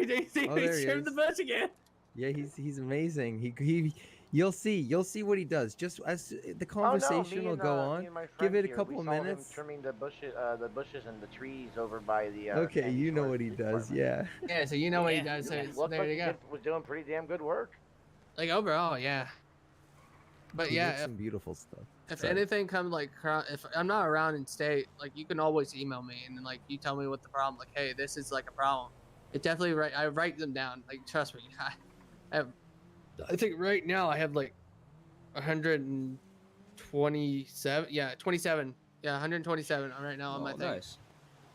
He trimmed the bush again. Yeah, he's amazing. You'll see what he does. Just as the conversation will go on, give it a couple of minutes. Him trimming the bushes and the trees over by the. Okay, you know what he does. Yeah. Yeah, so you know what he does. So there you go. Was doing pretty damn good work. Like overall, yeah. But he yeah, makes some beautiful stuff. If anything comes like, if I'm not around in state, like you can always email me and like you tell me what the problem. Like, hey, this is like a problem. It definitely I write them down. Like, trust me. I think right now I have like 127. Yeah, 27. Yeah, 127 right now on my thing. Nice.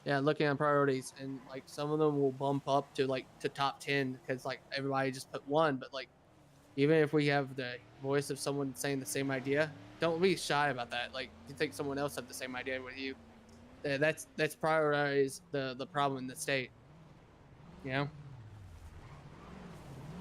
Yeah, looking at priorities, and like some of them will bump up to like to top 10 because like everybody just put one. But like, even if we have the voice of someone saying the same idea, don't be shy about that. Like, you think someone else had the same idea with you. That's prioritize the problem in the state. You know?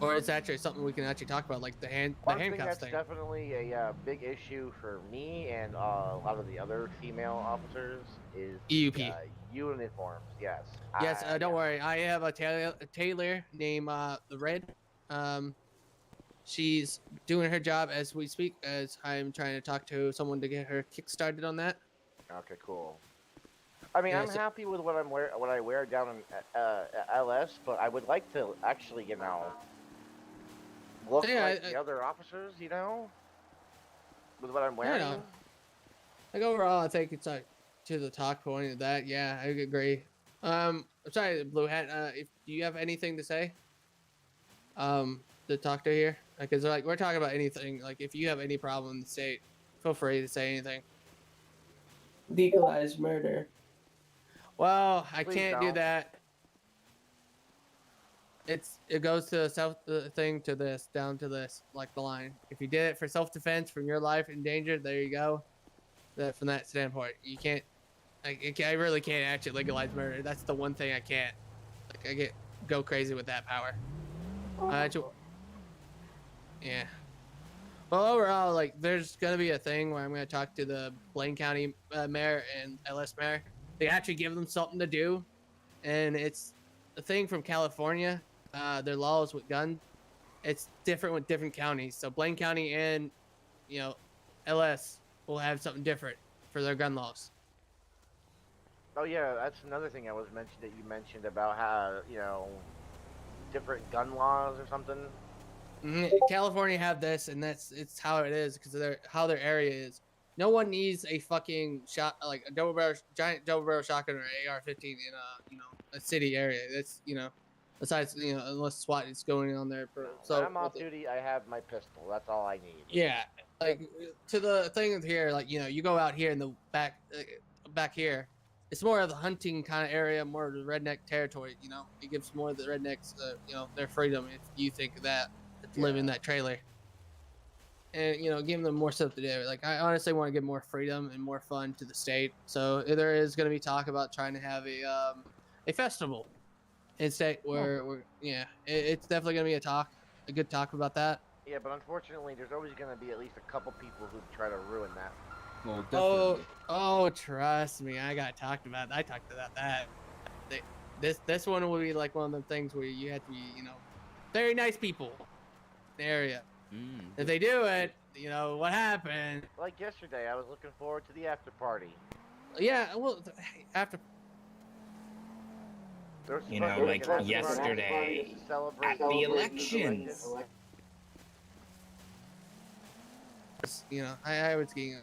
Or it's actually something we can actually talk about, like the handcuffs thing. That's definitely a big issue for me and a lot of the other female officers is EUP. Uniforms, yes. Yes, don't worry. I have a tailor named the Red. She's doing her job as we speak, as I'm trying to talk to someone to get her kick-started on that. Okay, cool. I mean, I'm happy with what I wear down in LS, but I would like to actually, look like the other officers, with what I'm wearing. Yeah, like overall, I think it's like to the talk point of that. Yeah, I agree. I'm sorry, Blue Hat. Do you have anything to say? To talk to here, because like we're talking about anything. Like if you have any problem in the state, feel free to say anything. Legalize murder. Well, I can't do that. It goes to the thing to this, down to this, like the line. If you did it for self-defense from your life in danger, there you go. From that standpoint, you can't. I really can't actually legalize murder. That's the one thing I can't. Like I go crazy with that power. Yeah. Well, overall, like, there's gonna be a thing where I'm gonna talk to the Blaine County mayor and LS mayor. They actually give them something to do, and it's a thing from California. Their laws with guns, it's different with different counties. So Blaine County and LS will have something different for their gun laws. Oh yeah, that's another thing you mentioned about how different gun laws or something. California have this, and it's how it is because of how their area is. No one needs a fucking shot like a giant double barrel shotgun or AR-15 in a city area. That's besides unless SWAT is going on there. So when I'm off duty, I have my pistol. That's all I need. Yeah, like to the thing here, like you go out here in the back here. It's more of the hunting kind of area, more of the redneck territory. It gives more of the rednecks, their freedom. If you think of that. Live in that trailer and giving them more stuff to do. Like I honestly want to give more freedom and more fun to the state, so there is going to be talk about trying to have a festival in state where it's definitely going to be a good talk about that. Yeah, but unfortunately there's always going to be at least a couple people who try to ruin that. Well, oh trust me, I talked about that. This one will be like one of the things where you have to be very nice people area. If they do it, what happened? Like yesterday, I was looking forward to the after party. Yeah, well, after. Like yesterday at the elections. I was getting.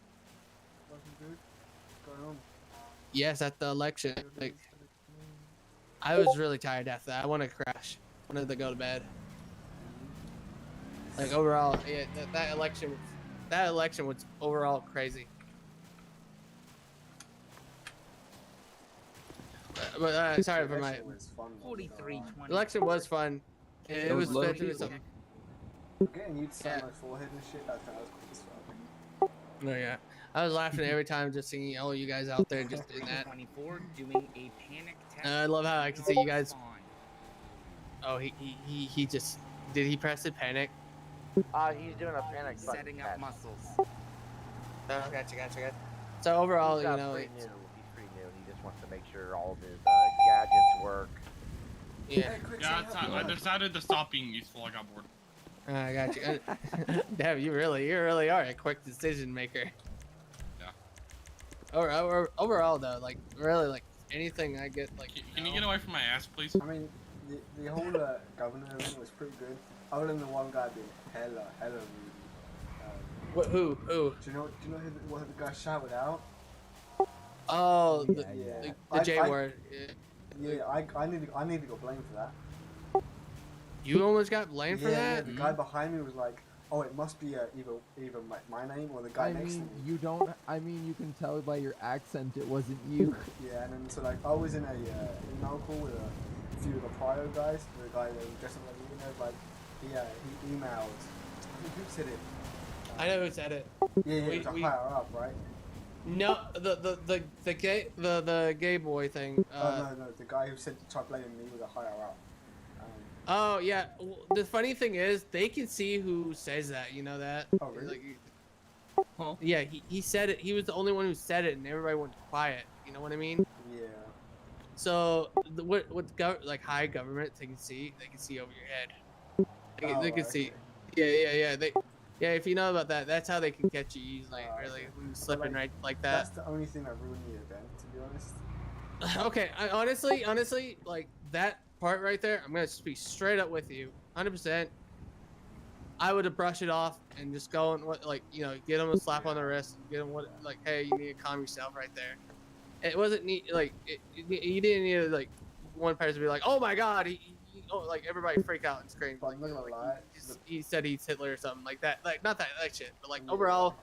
Yes, at the election. Like, I was really tired after that. I wanted to crash. I wanted to go to bed. Like overall, yeah, that election was overall crazy. But sorry for my 43. Election was fun. It was something. Getting you to sound like full head and shit. That was cool as fuck. No, yeah, I was laughing every time just seeing all you guys out there just doing that. 24 doing a panic test. I love how I can see you guys. Oh, he just did he press the panic? He's doing a panic button setting up muscles. Oh, gotcha. So overall, he's pretty new. He just wants to make sure all of his gadgets work. Yeah. Hey, quick, Yeah, say happy I decided to stop being useful. I got bored. I got you. Damn, you really are a quick decision maker. Yeah. Overall though, like really, like anything I get, like. Can you get away from my ass, please? I mean, the whole governor event was pretty good, other than the one guy being hella rude. What? Who? Do you know what the guy shouted out? Oh, Yeah, the J word. Yeah, I need to go blame for that. You almost got blamed for Yeah, that. the guy behind me was like, "Oh, it must be either my name or the guy next to me." you don't. I mean, you can tell by your accent it wasn't you. Yeah, and then so like I was in a email call with a few of the prior guys, the guy that was dressed up like me, and like he emailed. I think who said it? I know who said it. Yeah, it was a higher up, right? No, the gay boy thing. No, the guy who said to try blaming me was a higher up. Oh yeah. The funny thing is, they can see who says that. You know that. Oh really? Like, yeah, he said it. He was the only one who said it, and everybody went quiet. You know what I mean? Yeah. So like high government, they can see over your head. They can see. Yeah. Yeah, if you know about that, that's how they can catch you easily. Really, when you're slipping right like that. That's the only thing that ruined the event, to be honest. Okay, I honestly, like that part right there, I'm gonna be straight up with you, 100%. I would have brushed it off and just go and get him a slap on the wrist, get him hey, you need to calm yourself right there. It wasn't neat, you didn't need like one person to be like, oh my god, like everybody freak out and scream. But I'm not gonna lie. He said he's Hitler or something like that. Like not that shit, but like overall,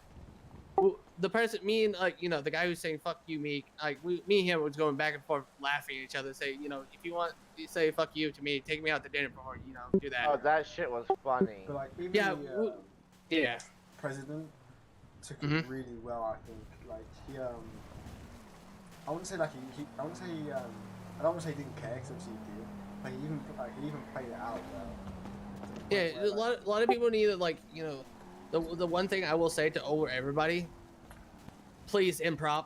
the person, me and the guy who's saying fuck you, Meek, me and him was going back and forth laughing at each other, say, if you want to say fuck you to me, take me out to dinner before do that. Oh, that shit was funny. But like even Yeah, the president took it really well, I think. Like he I wouldn't say I don't want to say he didn't care, because obviously he did. But he even played it out well. Yeah, a lot of people need to the one thing I will say to over everybody, please improv.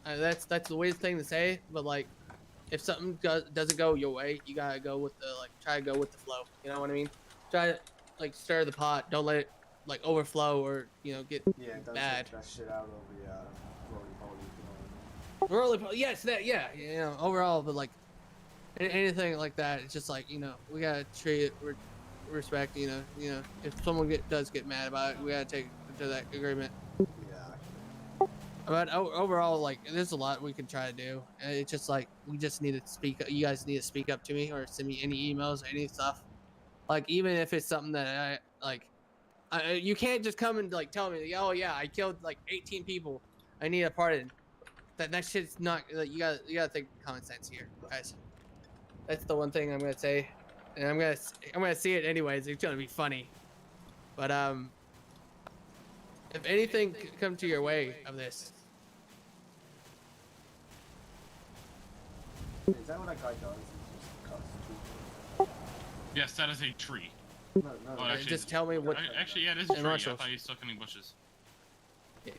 That's the weirdest thing to say, but like if something doesn't go your way, you gotta go with try to go with the flow. You know what I mean? Try to stir the pot. Don't let it overflow or get bad. That shit out of the Roly poly, yes, overall, but anything like that, it's just we gotta treat it with respect. If someone does get mad about it, we gotta take it to that agreement. Yeah. But overall, there's a lot we can try to do, and it's just we just need to speak. You guys need to speak up to me or send me any emails or any stuff. Even if it's something that you can't just come and tell me, oh yeah, I killed 18 people, I need a pardon. That shit's not. You gotta think common sense here, guys. That's the one thing I'm gonna say, and I'm gonna see it anyways. It's gonna be funny, but if anything come to your way of this. Is that what that guy does? He just cuts trees? Yes, that is a tree. No. Oh, actually, Just tell me what. Actually, yeah, it is a tree. I Marshall. thought he was still cutting bushes.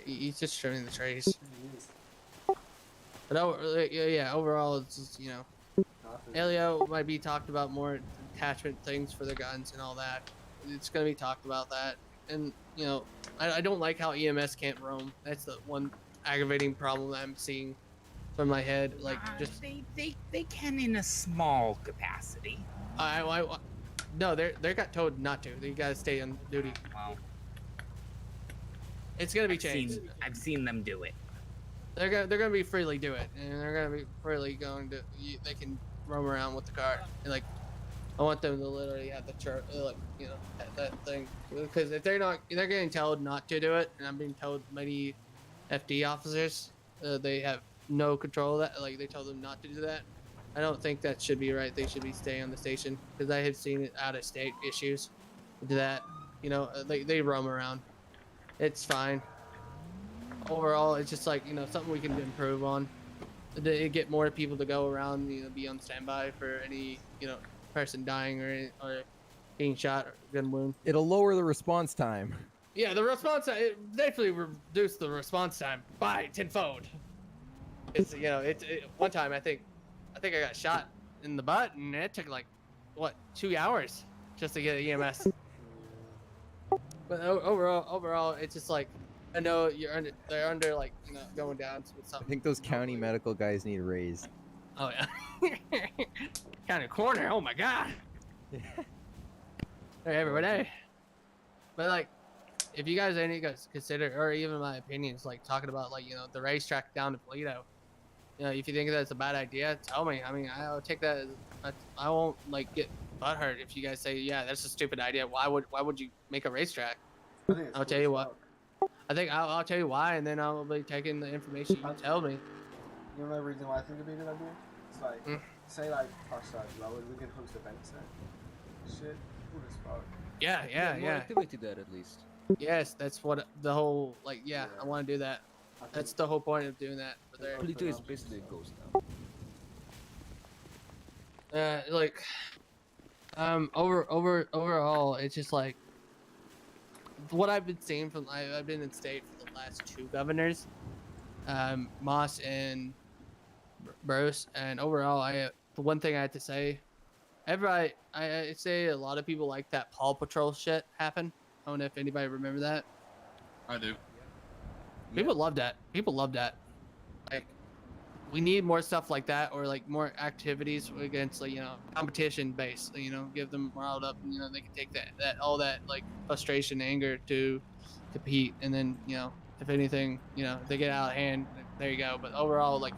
He's just trimming the trees. He is. But overall, it's just Elio might be talked about more attachment things for the guns and all that. It's gonna be talked about that, and I don't like how EMS can't roam. That's the one aggravating problem that I'm seeing from my head. They can in a small capacity. No, they got told not to. They gotta stay on duty. Well, It's gonna be changed. I've seen them do it. They're gonna be freely do it, and they're gonna be freely going to. They can roam around with the car. And, I want them to literally have the that thing, because if they're getting told not to do it, and I'm being told many FD officers, they have no control of that. They told them not to do that. I don't think that should be right. They should be staying on the station, because I have seen it out of state issues. Do that, they roam around. It's fine. Overall, it's just something we can improve on. To get more people to go around, be on standby for any person dying or being shot or gun wound. It'll lower the response time. Yeah, the response time, it definitely reduced the response time by tenfold. It's one time I think I got shot in the butt, and it took like what 2 hours just to get an EMS. But overall, it's just like I know they're under like going down with I something. think those county medical guys need a raise. Oh yeah, county coroner. Oh my god, they're every day. But like, if you guys any guys consider, or even my opinions, like talking about like the racetrack down to Toledo. If you think that's a bad idea, tell me. I mean, I'll take that. I won't like get butthurt if you guys say, yeah, that's a stupid idea. Why would you make a racetrack? I'll tell you what. I think I'll tell you why, and then I'll be taking the information you tell me. You know the reason why I think it'd be a good idea? It's like, say like our side's lowered, we can host events there. Shit, cool as fuck. Yeah. More activity there at least. Yes, that's what the whole yeah. I want to do that. That's the whole point of doing that. For there. Toledo is basically a ghost now. Like, overall, it's just like what I've been seeing from I've been in state for the last 2 governors, Moss and Bruce, and overall, the one thing I had to say, everybody, I say a lot of people like that Paw Patrol shit happened. I don't know if anybody remember that. I do. People love that. People love that. Like, we need more stuff like that, or like more activities against like competition based. Give them riled up, and they can take that all that like frustration, anger to compete, and then if anything, if they get out of hand, there you go. But overall, like,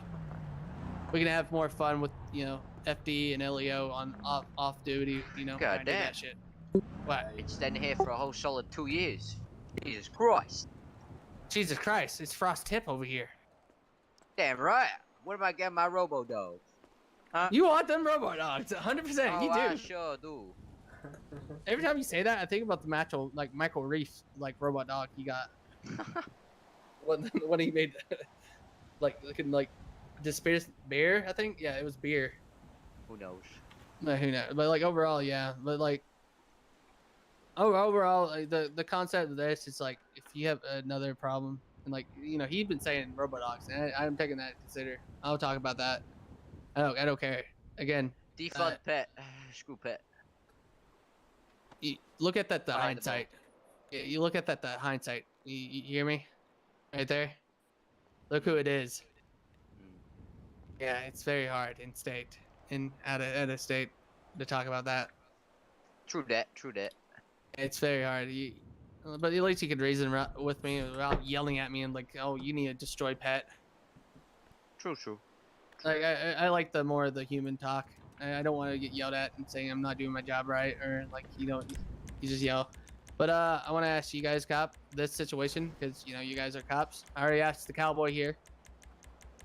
we can have more fun with FD and LEO on off duty. God kind of damn. that shit. What? Been standing here for a whole solid 2 years. Jesus Christ. Jesus Christ! It's Frost Tip over here. Damn right. What am I getting my robo dogs? Huh? You want them robot dogs? 100%. Oh, You do. I sure do. Every time you say that, I think about the match like Michael Reef, like robot dog he got. when he made like looking like dispersed beer, I think. Yeah, it was beer. Who knows? Who knows? But like overall, yeah. But like overall, like, the concept of this is like if you have another problem, and like he'd been saying robot dogs, and I'm taking that to consider. I'll talk about that. I don't care. Again, Defund pet. Screw pet. you look at that the Behind the hindsight. Yeah, you look at that the hindsight. You hear me? Right there. Look who it is. Yeah, it's very hard in state, out of state, to talk about that. True that. True that. It's very hard. But at least you could reason with me without yelling at me and like, oh, you need to destroy pet. True. True. Like I like the more of the human talk. I don't want to get yelled at and saying I'm not doing my job right, or like you just yell. But I want to ask you guys, cop, this situation, because you guys are cops. I already asked the cowboy here,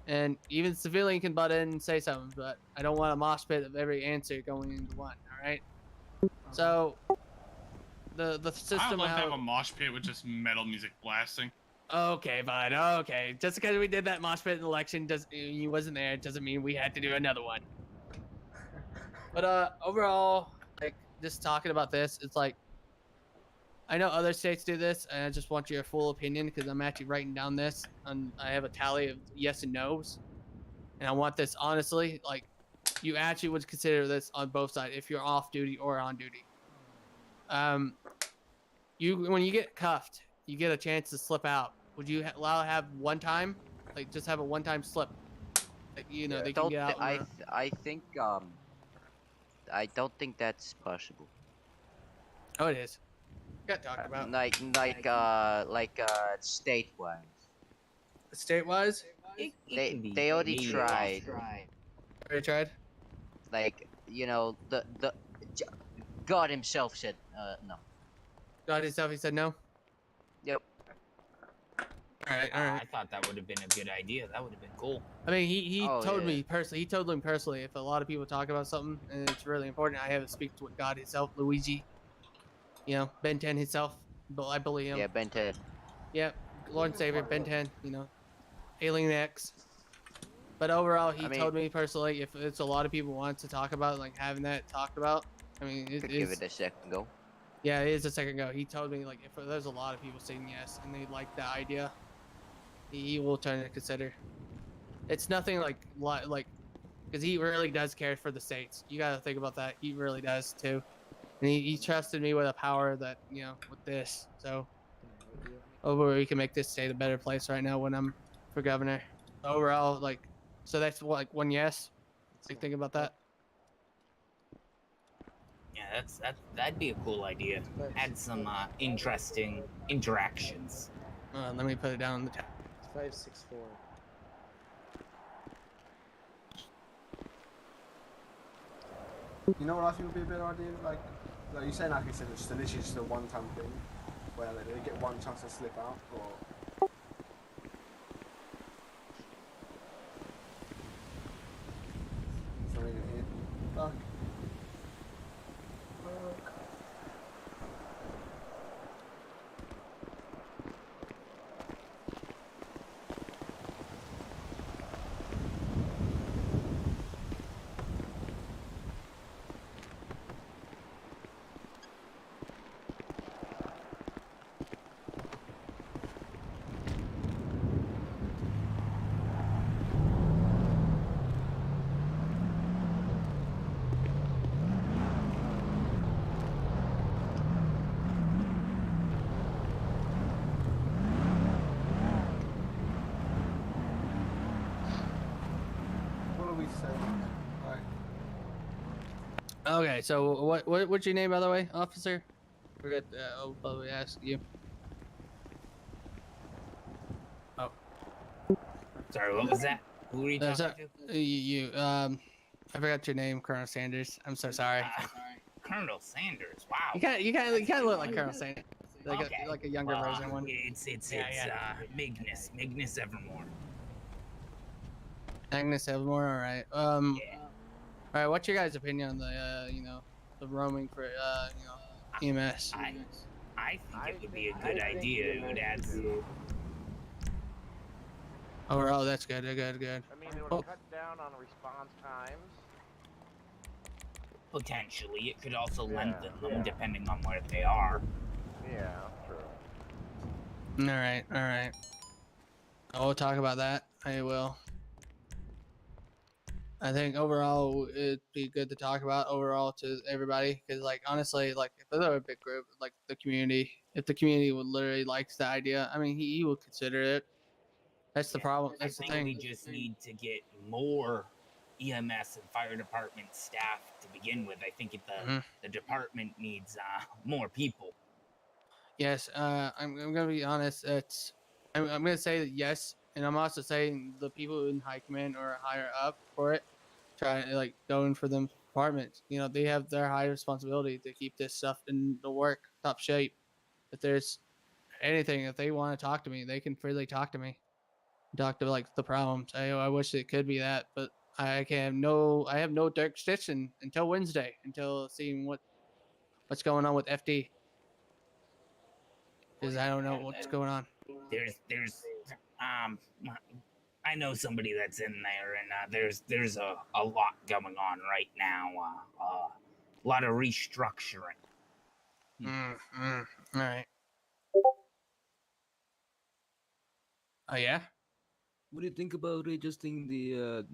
and even civilian can butt in and say something, but I don't want a mosh pit of every answer going into one. All right. So the system. I'd love to have a mosh pit with just metal music blasting. Okay, bud. Okay, just because we did that mosh pit election, you wasn't there, doesn't mean we had to do another one. But overall, like just talking about this, it's like I know other states do this, and I just want your full opinion because I'm actually writing down this, and I have a tally of yes and no's, and I want this honestly. Like, you actually would consider this on both sides if you're off duty or on duty. When you get cuffed, you get a chance to slip out. Would you allow have one time, like just have a one-time slip? Like, they can get out. I think I don't think that's possible. Oh, it is. Got talked about. Like state-wise. State-wise? They already tried. Already tried? Like the God himself said no. God himself, he said no. Yep. All right. I thought that would have been a good idea. That would have been cool. I mean, he Oh, told yeah. me personally. He told them personally. If a lot of people talk about something and it's really important, I have to speak to God himself, Luigi. Ben 10 himself. But I believe him. Yeah, Ben 10. Yep. Lord and Savior, Ben 10. Alien X. But overall, he told me personally, if it's a lot of people want to talk about, like having that talked about. I mean, Could give it a second go. Yeah, it is a second go. He told me like if there's a lot of people saying yes and they like the idea, he will turn to consider. It's nothing like because he really does care for the states. You got to think about that. He really does too, and he trusted me with a power that with this. So over, we can make this state a better place right now when I'm for governor. Overall, like, so that's what, like, one yes. Like, think about that. Yeah, that'd be a cool idea. Add some interesting interactions. Let me put it down in the chat. 564. You know what I think would be a better idea? Like you saying, like I said, it's literally just a one-time thing, where like, they get one chance to slip out, or... It's not even here. Fuck. Okay, so what's your name, by the way, officer? Forget. I'll probably ask you. Oh, Sorry, what was that? Who are you talking to? I forgot your name, Colonel Sanders. I'm so sorry. Colonel Sanders. Wow. You kind of look like Colonel Sanders, like a younger Well, version one. It's Mignus Evermore. Agnes Evermore. All right. Yeah. All right. What's your guys' opinion on the the roaming for EMS? I think it would be a good idea. It would add some. Oh, that's good. Good. I mean, it would cut down on response times. Potentially, it could also lengthen them depending on where they are. Yeah, true. All right. We'll talk about that. I will. I think overall it'd be good to talk about overall to everybody, because like honestly, like if they're a big group, like the community, if the community would literally likes the idea, I mean he would consider it. That's the problem. That's the thing. We just need to get more EMS and fire department staff to begin with. I think the department needs more people. Yes, I'm gonna be honest. I'm gonna say that yes, and I'm also saying the people in high command or higher up for it, try like going for them departments. They have their high responsibility to keep this stuff in the work top shape. If there's anything, if they want to talk to me, they can freely talk to me. Talk to like the problems. I wish it could be that, but I have no jurisdiction until Wednesday, until seeing what's going on with FD. Because I don't know what's going on. I know somebody that's in there, and there's a lot going on right now. A lot of restructuring. All right. Oh yeah. What do you think about adjusting the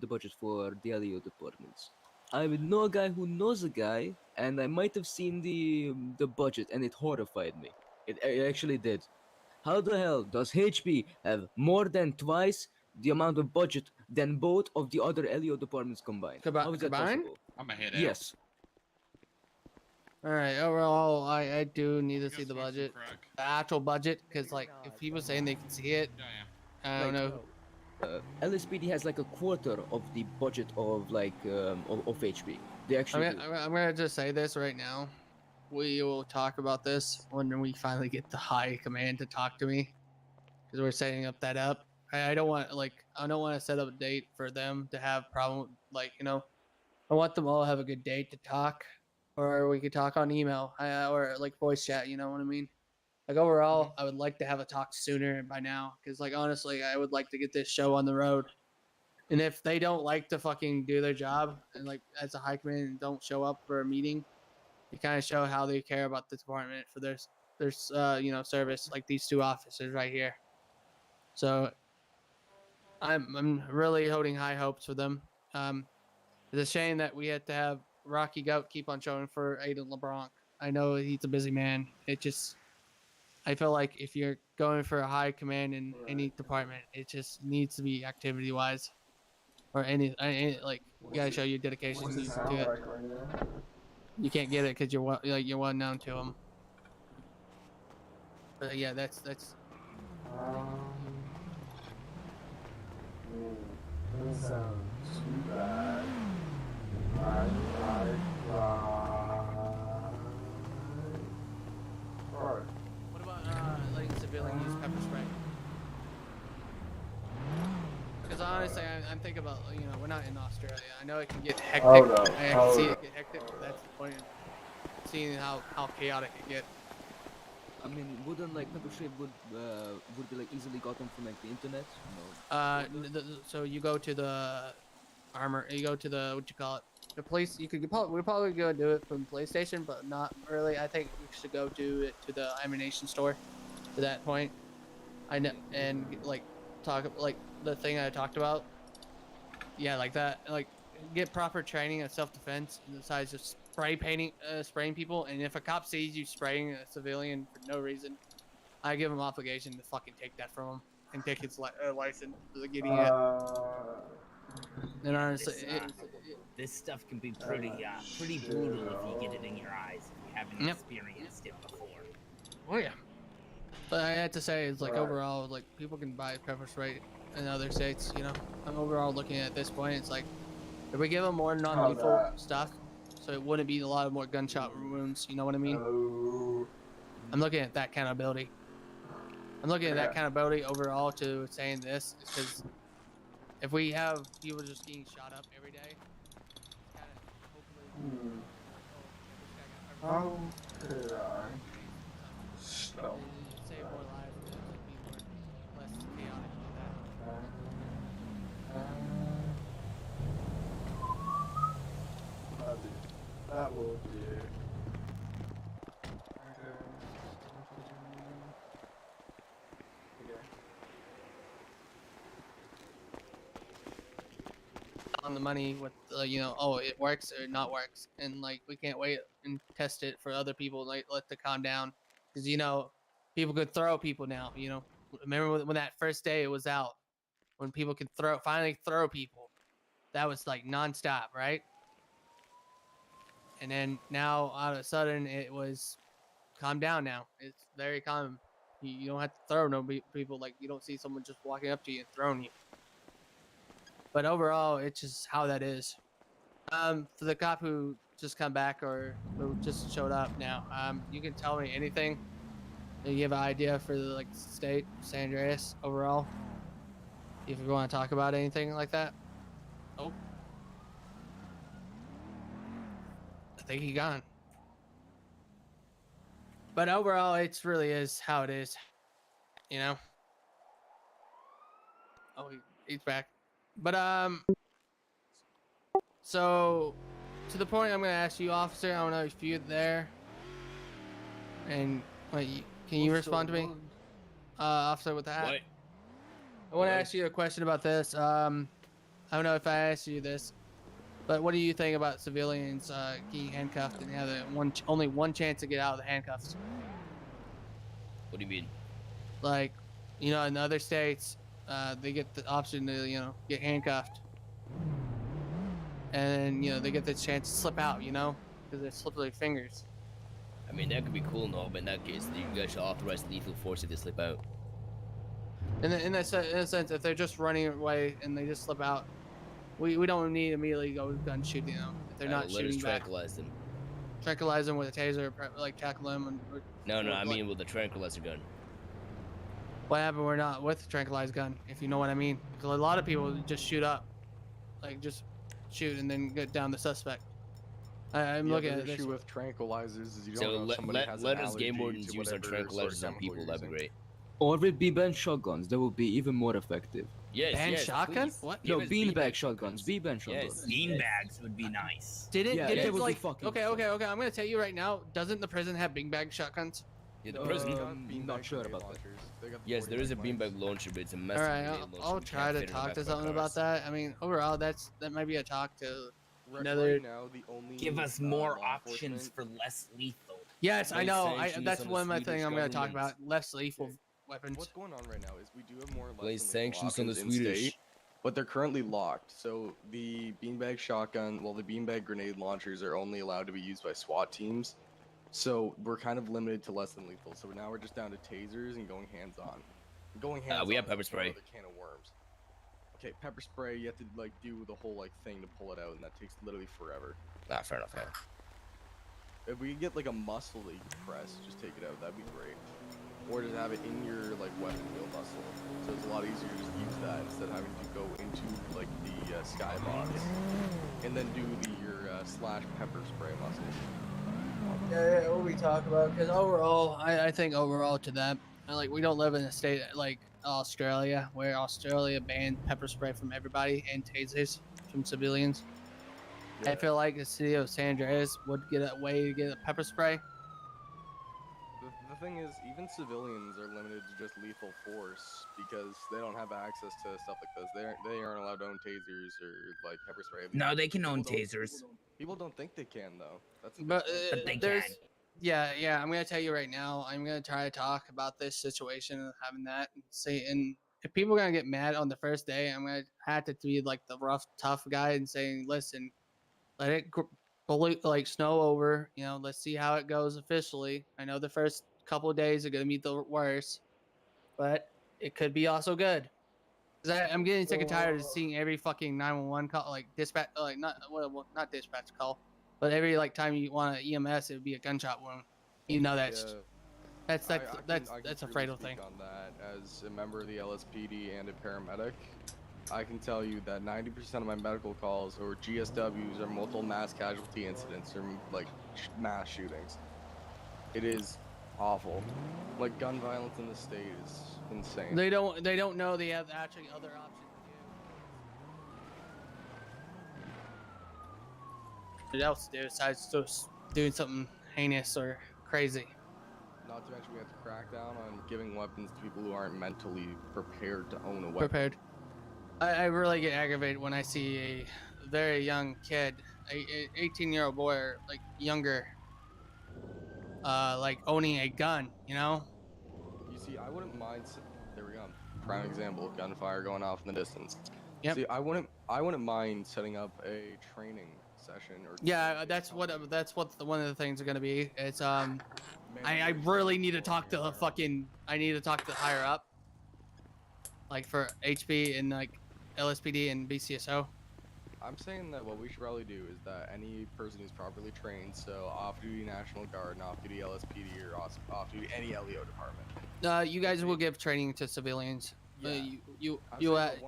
budget for the LEO departments? I would know a guy who knows a guy, and I might have seen the budget, and it horrified me. It actually did. How the hell does HP have more than twice the amount of budget than both of the other LEO departments combined? How is that possible? I'm a head out. Yes. All right. Overall, I do need to see the budget, the actual budget, because like if people saying they can see it, I don't know. LSPD has like a quarter of the budget of of HP. They actually. I'm gonna just say this right now. We will talk about this when we finally get the high command to talk to me, because we're setting that up. I don't want to set up a date for them to have problem. I want them all to have a good date to talk, or we could talk on email or like voice chat. You know what I mean? Like overall, I would like to have a talk sooner by now, because like honestly, I would like to get this show on the road. And if they don't like to fucking do their job and like as a high command and don't show up for a meeting, you kind of show how they care about the department for their service, like these two officers right here. So I'm really holding high hopes for them. It's a shame that we had to have Rocky Goat keep on showing for Aiden LeBlanc. I know he's a busy man. I feel like if you're going for a high command in any department, it just needs to be activity wise, or any like you gotta show your dedication What's it to sound it. like right now? You can't get it because you're well known to them. But yeah, that's Doesn't sound too bad. Right. What about letting civilian use pepper spray? Because honestly, I'm thinking about, we're not in Australia. I know it can get hectic. Hold up, I can see it get hectic, but that's the point of seeing how chaotic it gets. I mean, wouldn't like pepper spray would be like easily gotten from like the internet? No. So you go to the you go to the, what you call it? The police, we're probably go do it from the police station, but not really. I think we should go do it to the ammunition store to that point. I know, and like talk like the thing I talked about. Yeah, like that. Like get proper training of self-defense besides just spraying people. And if a cop sees you spraying a civilian for no reason, I give him obligation to fucking take that from him and take his license for getting it. And honestly, this stuff can be pretty brutal if you get it in your eyes if you haven't experienced it before. Oh yeah. But I had to say, it's like overall, like people can buy pepper spray in other states. I'm overall looking at this point. It's like if we give them more non-lethal stuff, so it wouldn't be a lot of more gunshot wounds. You know what I mean? I'm looking at that kind of ability. I'm looking at that kind of ability overall to saying this is because if we have people just getting shot up every day, it's kind of hopefully. How could I stop? Save more lives and be less chaotic with that. That will do. On the money with it works or not works, and like we can't wait and test it for other people, like let it calm down, because people could throw people now. Remember when that first day it was out, when people could finally throw people, that was like nonstop, right? And then now all of a sudden it was calm down. Now it's very calm. You don't have to throw no people, like you don't see someone just walking up to you and throwing you. But overall, it's just how that is. For the cop who just come back or who just showed up now, you can tell me anything. You have an idea for the state, San Andreas overall. If you want to talk about anything like that. Oh, I think he gone. But overall, it really is how it is. Oh, he's back. But so to the point I'm gonna ask you, officer. I don't know if you're there. And wait, can you respond to me, officer, with that? What? I want to ask you a question about this. I don't know if I asked you this, but what do you think about civilians getting handcuffed and have only one chance to get out of the handcuffs? What do you mean? Like, in other states, they get the option to, get handcuffed. And, they get the chance to slip out, because they slip their fingers. I mean, that could be cool and all, but in that case, you guys should authorize lethal force if they slip out. In a sense, if they're just running away and they just slip out, we don't need to immediately go gun shoot, if they're not shooting back. Tranquilize them. Tranquilize them with a taser, tackle them. No, I mean with a tranquilizer gun. What happened? We're not with a tranquilized gun, if you know what I mean. Because a lot of people just shoot up, just shoot and then get down the suspect. I'm looking at the this. issue with tranquilizers is you don't So know if somebody has let an us game allergy wardens to use our whatever sort of tranquilizers on chemical people. you're That'd be using. great. Or with beanbag shotguns, that would be even more effective. Yes, shotgun? Please. What? No, Give us beanbag shotguns. Beanbag shotguns. Beanbags would be nice. Yeah, that would be fucking okay, I'm gonna tell you right now, doesn't the prison have beanbag shotguns? Yeah, the prison. Not sure about that. Yes, there is a beanbag launcher, but it's a All massive right, grenade I'll launcher. You try can't to fit it in the talk back to of our someone about cars. that. I mean, overall, that might be a talk to another. Right now, the only Give us more law options enforcement- for less lethal. Yes, I Place know. sanctions That's on the one of my Swedish things I'm going to talk government. about. Less lethal Okay. weapons. What's going on right now is we do have more or less Place than lethal sanctions on the options in state, Swedish. but they're currently locked. So the beanbag shotgun, well, the beanbag grenade launchers are only allowed to be used by SWAT teams. So we're kind of limited to less than lethal. So now we're just down to tasers and going hands-on. Going hands-on. We have is pepper a whole spray. other can of worms. Okay, pepper spray. You have to like do the whole like thing to pull it out, and that takes literally forever. Nah, fair enough. Yeah. If we could get like a muscle that you can press, just take it out. That'd be great. Or just have it in your like weapon wheel muscle, so it's a lot easier to just use that instead of having to go into like the skybox and then do your slash pepper spray muscle. Yeah, what we talk about, because overall, I think overall to that, like we don't live in a state like Australia, where Australia banned pepper spray from everybody and tasers from civilians. I feel like the city of San Andreas would get a way to get a pepper spray. The thing is, even civilians are limited to just lethal force because they don't have access to stuff like this. They aren't allowed to own tasers or like pepper spray. No, they can own tasers. People don't think they can though. That's the big But, thing. But they there's, can. yeah, I'm gonna tell you right now. I'm gonna try to talk about this situation and having that and say, and if people are gonna get mad on the first day, I'm gonna have to be like the rough, tough guy and saying, listen, let it like snow over. You know, let's see how it goes officially. I know the first couple of days are gonna be the worst, but it could be also good. Cause I'm getting sick and tired of seeing every fucking 911 call, like dispatch, like not dispatch call, but every like time you want an EMS, it would be a gunshot wound. You know that's that's I that's a can fatal freely thing. speak on that as a member of the LSPD and a paramedic. I can tell you that 90% of my medical calls or GSWs are multiple mass casualty incidents or like mass shootings. It is awful. Like gun violence in the state is insane. They don't know they have actually other options to do. What else to do besides just doing something heinous or crazy? Not to mention we have to crack down on giving weapons to people who aren't mentally prepared to own a weapon. Prepared. I really get aggravated when I see a very young kid, a 18-year-old boy or like younger, like owning a gun. You know? You see, I wouldn't mind. There we go. Prime example of gunfire going off in the distance. Yep. See, I wouldn't mind setting up a training session or. Yeah, that's what one of the things are gonna be. It's I really need to talk to I need to talk to higher up, like for HP and like LSPD and BCSO. I'm saying that what we should probably do is that any person who's properly trained, so off-duty National Guard, and off-duty LSPD, or off-duty any LEO department. You guys will give training to civilians. Yeah. You but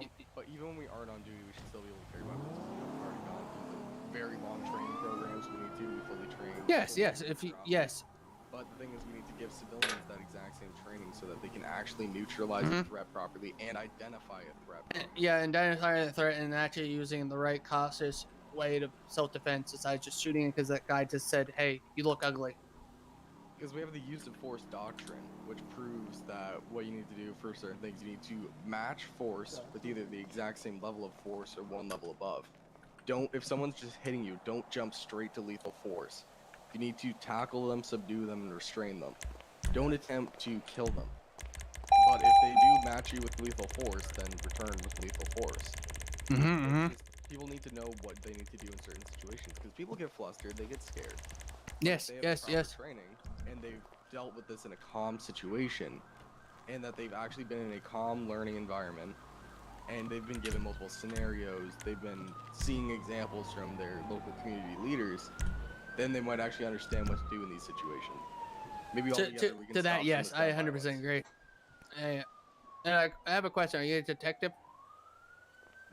even when we aren't on duty, we should still be able to carry weapons. We've already gone through the very long training programs. We need to be fully trained. Yes. If you yes. But the thing is, we need to give civilians that exact same training so that they can actually neutralize the threat properly and identify a threat properly. Yeah, identifying the threat and actually using the right cautious way to self-defense besides just shooting because that guy just said, "Hey, you look ugly." Because we have the use of force doctrine, which proves that what you need to do for certain things, you need to match force with either the exact same level of force or one level above. If someone's just hitting you, don't jump straight to lethal force. You need to tackle them, subdue them, and restrain them. Don't attempt to kill them. But if they do match you with lethal force, then return with lethal force. People need to know what they need to do in certain situations, because people get flustered, they get scared. Yes, yes. Training, and they've dealt with this in a calm situation, and that they've actually been in a calm learning environment, and they've been given multiple scenarios, they've been seeing examples from their local community leaders, then they might actually understand what to do in these situations. Maybe all together we can to that, stop yes, some of I this gun 100% violence. agree. I have a question. Are you a detective?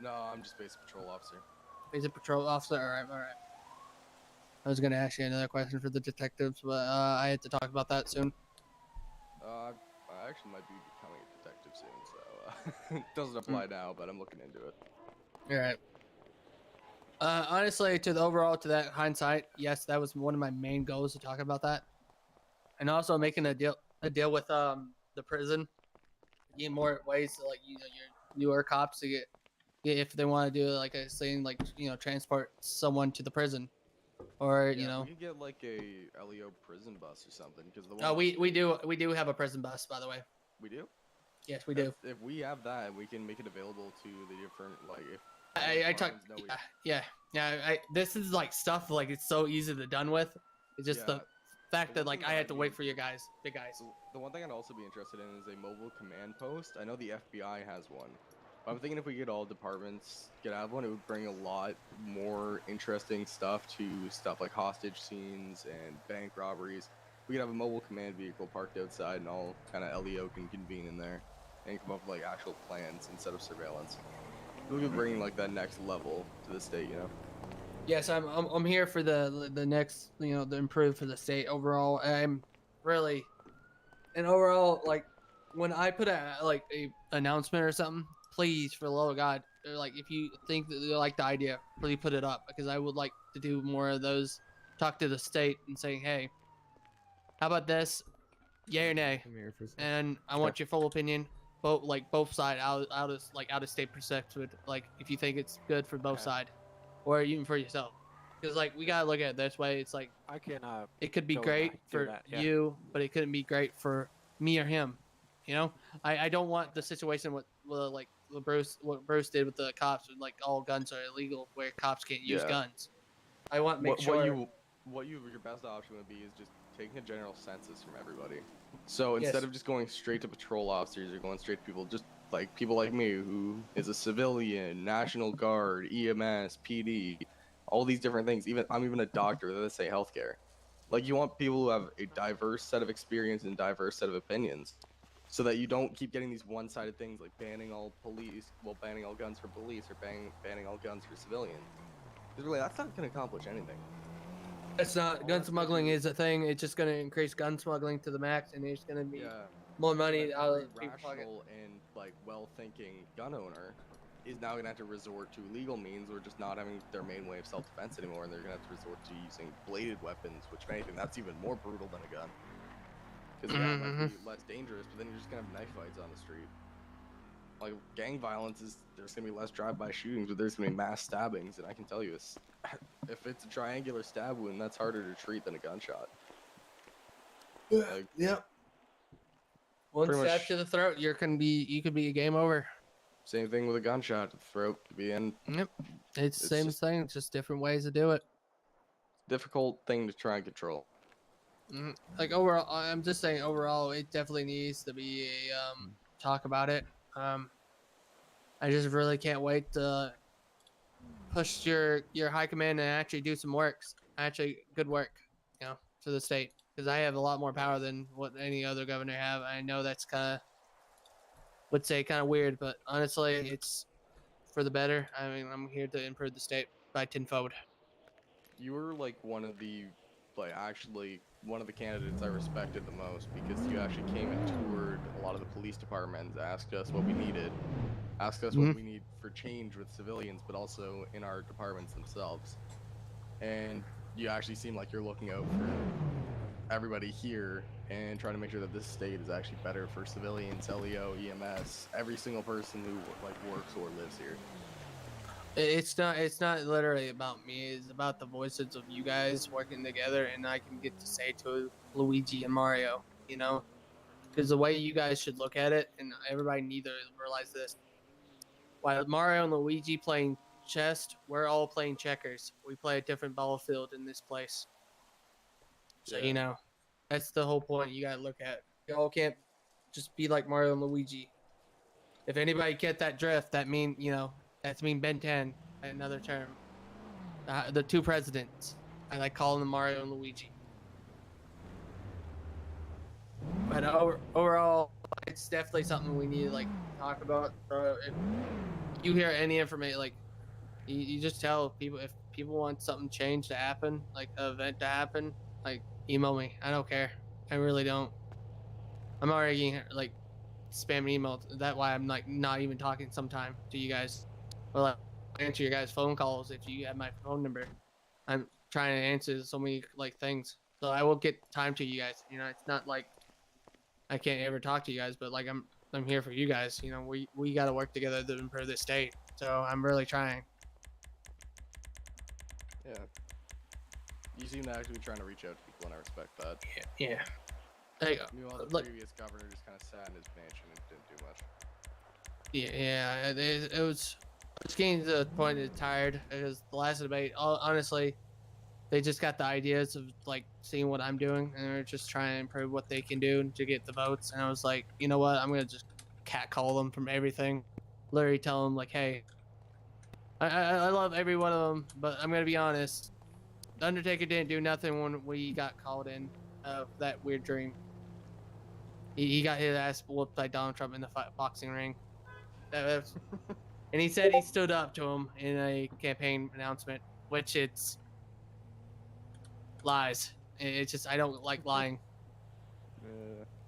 No, I'm just basic patrol officer. He's a patrol officer. All right. I was gonna ask you another question for the detectives, but I had to talk about that soon. I actually might be becoming a detective soon, so it doesn't apply now, but I'm looking into it. All right. Honestly, to that hindsight, yes, that was one of my main goals to talk about that, and also making a deal. a deal with the prison, get more ways to like your newer cops to get if they want to do like a thing like transport someone to the prison, or we could get like a LEO prison bus or something because the one. Oh, we do have a prison bus, by the way. We do. Yes, we do. If we have that, we can make it available to the different like if. I talk. Yeah. This is like stuff like it's so easy to done with. It's just the fact that like I had to wait for you guys, big guys. The one thing I'd also be interested in is a mobile command post. I know the FBI has one. But I'm thinking if we get all departments get out of one, it would bring a lot more interesting stuff to stuff like hostage scenes and bank robberies. We could have a mobile command vehicle parked outside, and all kind of LEO can convene in there and come up with like actual plans instead of surveillance. We could bring like that next level to the state, you know. Yes, I'm here for the next, the improve for the state overall. I'm really, and overall, like when I put a announcement or something, please, for the love of God, like if you think that you like the idea, please put it up, because I would like to do more of those. Talk to the state and say, hey, how about this, yay or nay? And I want your full opinion, both side out of state perspective, like if you think it's good for both side, or even for yourself, because like we gotta look at it this way. It's like I can. It could be great for you, but it couldn't be great for me or him. I don't want the situation what Bruce did with the cops, with like all guns are illegal, where cops can't use guns. I want to make sure. Your best option would be is just taking a general census from everybody. So instead of just going straight to patrol officers or going straight to people like me, who is a civilian, National Guard, EMS, PD, all these different things. I'm even a doctor. They say healthcare. Like, you want people who have a diverse set of experience and diverse set of opinions, so that you don't keep getting these one-sided things like banning all guns for police, or banning all guns for civilians. Because really, that's not going to accomplish anything. It's not. Gun smuggling is a thing. It's just going to increase gun smuggling to the max, and there's going to be more money out of people's pocket. Rational and well-thinking gun owner is now going to have to resort to legal means, or just not having their main way of self-defense anymore, and they're going to have to resort to using bladed weapons, which, if anything, that's even more brutal than a gun. Because it might be less dangerous, but then you're just going to have knife fights on the street. Like, gang violence there's going to be less drive-by shootings, but there's going to be mass stabbings, and I can tell you, if it's a triangular stab wound, that's harder to treat than a gunshot. Yep. One stab to the throat, you could be a game over. Same thing with a gunshot to the throat, could be in. Yep. It's the same thing, it's just different ways to do it. Difficult thing to try and control. Like overall, I'm just saying overall, it definitely needs to be a talk about it. I just really can't wait to push your high command and actually do some good work, to the state, because I have a lot more power than what any other governor have. I know that's kind of weird, but honestly, it's for the better. I mean, I'm here to improve the state by tenfold. You were like one of the candidates I respected the most, because you actually came and toured a lot of the police departments, asked us what we needed, asked us what we need for change with civilians, but also in our departments themselves. And you actually seem like you're looking out for everybody here and trying to make sure that this state is actually better for civilians, LEO, EMS, every single person who works or lives here. It's not literally about me. It's about the voices of you guys working together, and I can get to say to Luigi and Mario, because the way you guys should look at it, and everybody needs to realize this. While Mario and Luigi playing chess, we're all playing checkers. We play a different battlefield in this place. So that's the whole point you gotta look at. You all can't just be like Mario and Luigi. If anybody get that drift, that mean Ben 10, another term. The two presidents. I like calling them Mario and Luigi. But overall, it's definitely something we need to talk about. So if you hear any information, you just tell people, if people want something change to happen, like an event to happen, email me. I don't care. I really don't. I'm already getting spam emails. That's why I'm not even talking sometime to you guys. Or answer your guys' phone calls if you have my phone number. I'm trying to answer so many things. So I will get time to you guys. It's not like I can't ever talk to you guys, but like I'm here for you guys. You know, we got to work together to improve this state. So I'm really trying. Yeah. You seem to actually be trying to reach out to people, and I respect that. Yeah. Hey, Meanwhile, the look. previous governor just kind of sat in his mansion and didn't do much. Yeah, it was. It's getting to the point it's tired because the last debate, honestly, they just got the ideas of like seeing what I'm doing, and they're just trying to improve what they can do to get the votes. And I was like, you know what? I'm gonna just catcall them from everything. Literally tell them like, hey, I love every one of them, but I'm gonna be honest. The Undertaker didn't do nothing when we got called in that weird dream. He got his ass whooped by Donald Trump in the boxing ring. And he said he stood up to him in a campaign announcement, which it's lies. It's just I don't like lying.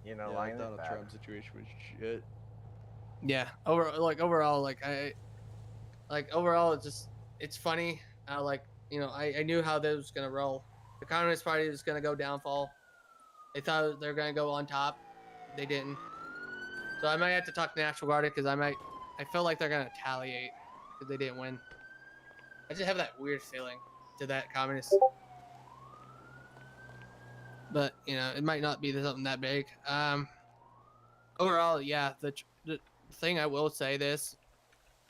You know, Yeah, lying is Donald bad. Trump situation was shit. Yeah, overall, it's funny. I knew how this was gonna roll. The Communist Party was gonna go downfall. They thought they were gonna go on top. They didn't. So I might have to talk to National Guard because I feel like they're gonna retaliate because they didn't win. I just have that weird feeling to that communist. But you know, it might not be something that big. Overall, yeah, the thing I will say this: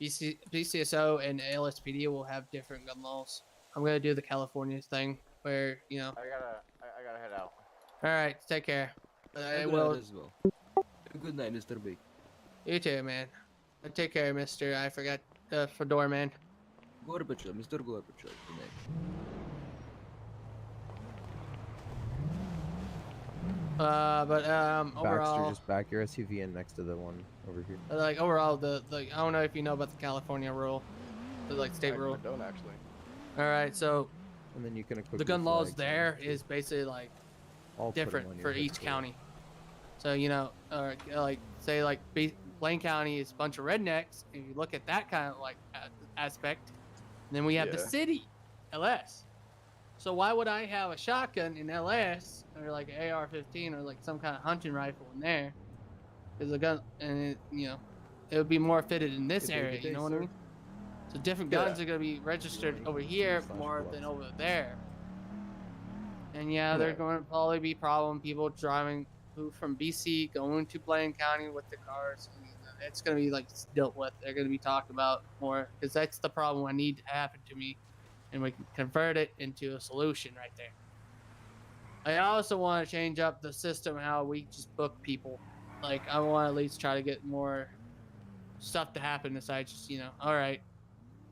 BCSO and LSPD will have different gun laws. I'm gonna do the California thing where you know. I gotta head out. All right, take care. I Good will. night as well. Good night, Mr. B. You too, man. Take care, Mister. I forgot Fedora man. Gorbachev, Mr. Gorbachev. Good night. Overall, Baxter, just back your SUV in next to the one over here. Like overall, I don't know if you know about the California rule, the like state rule. I don't actually. All right, so And then you can equip the gun your laws flags there on it, is basically like I'll put 'em on different your for hip each too. county. So you know, like say like Blaine County is a bunch of rednecks. If you look at that kind of like aspect, then we have the Yeah. city, LS. So why would I have a shotgun in LS or like an AR-15 or like some kind of hunting rifle in there? Because a gun, and it would be more fitted in this Good day, area. good day, You know what I sir. mean? So different Yeah. guns are gonna be registered over here Slash more gloves. than over there. And yeah, there's Yeah. going to probably be problem people driving who from BC going to Blaine County with the cars. It's gonna be like dealt with. They're gonna be talked about more because that's the problem I need to happen to me, and we can convert it into a solution right there. I also want to change up the system how we just book people. Like I want to at least try to get more stuff to happen besides just all right,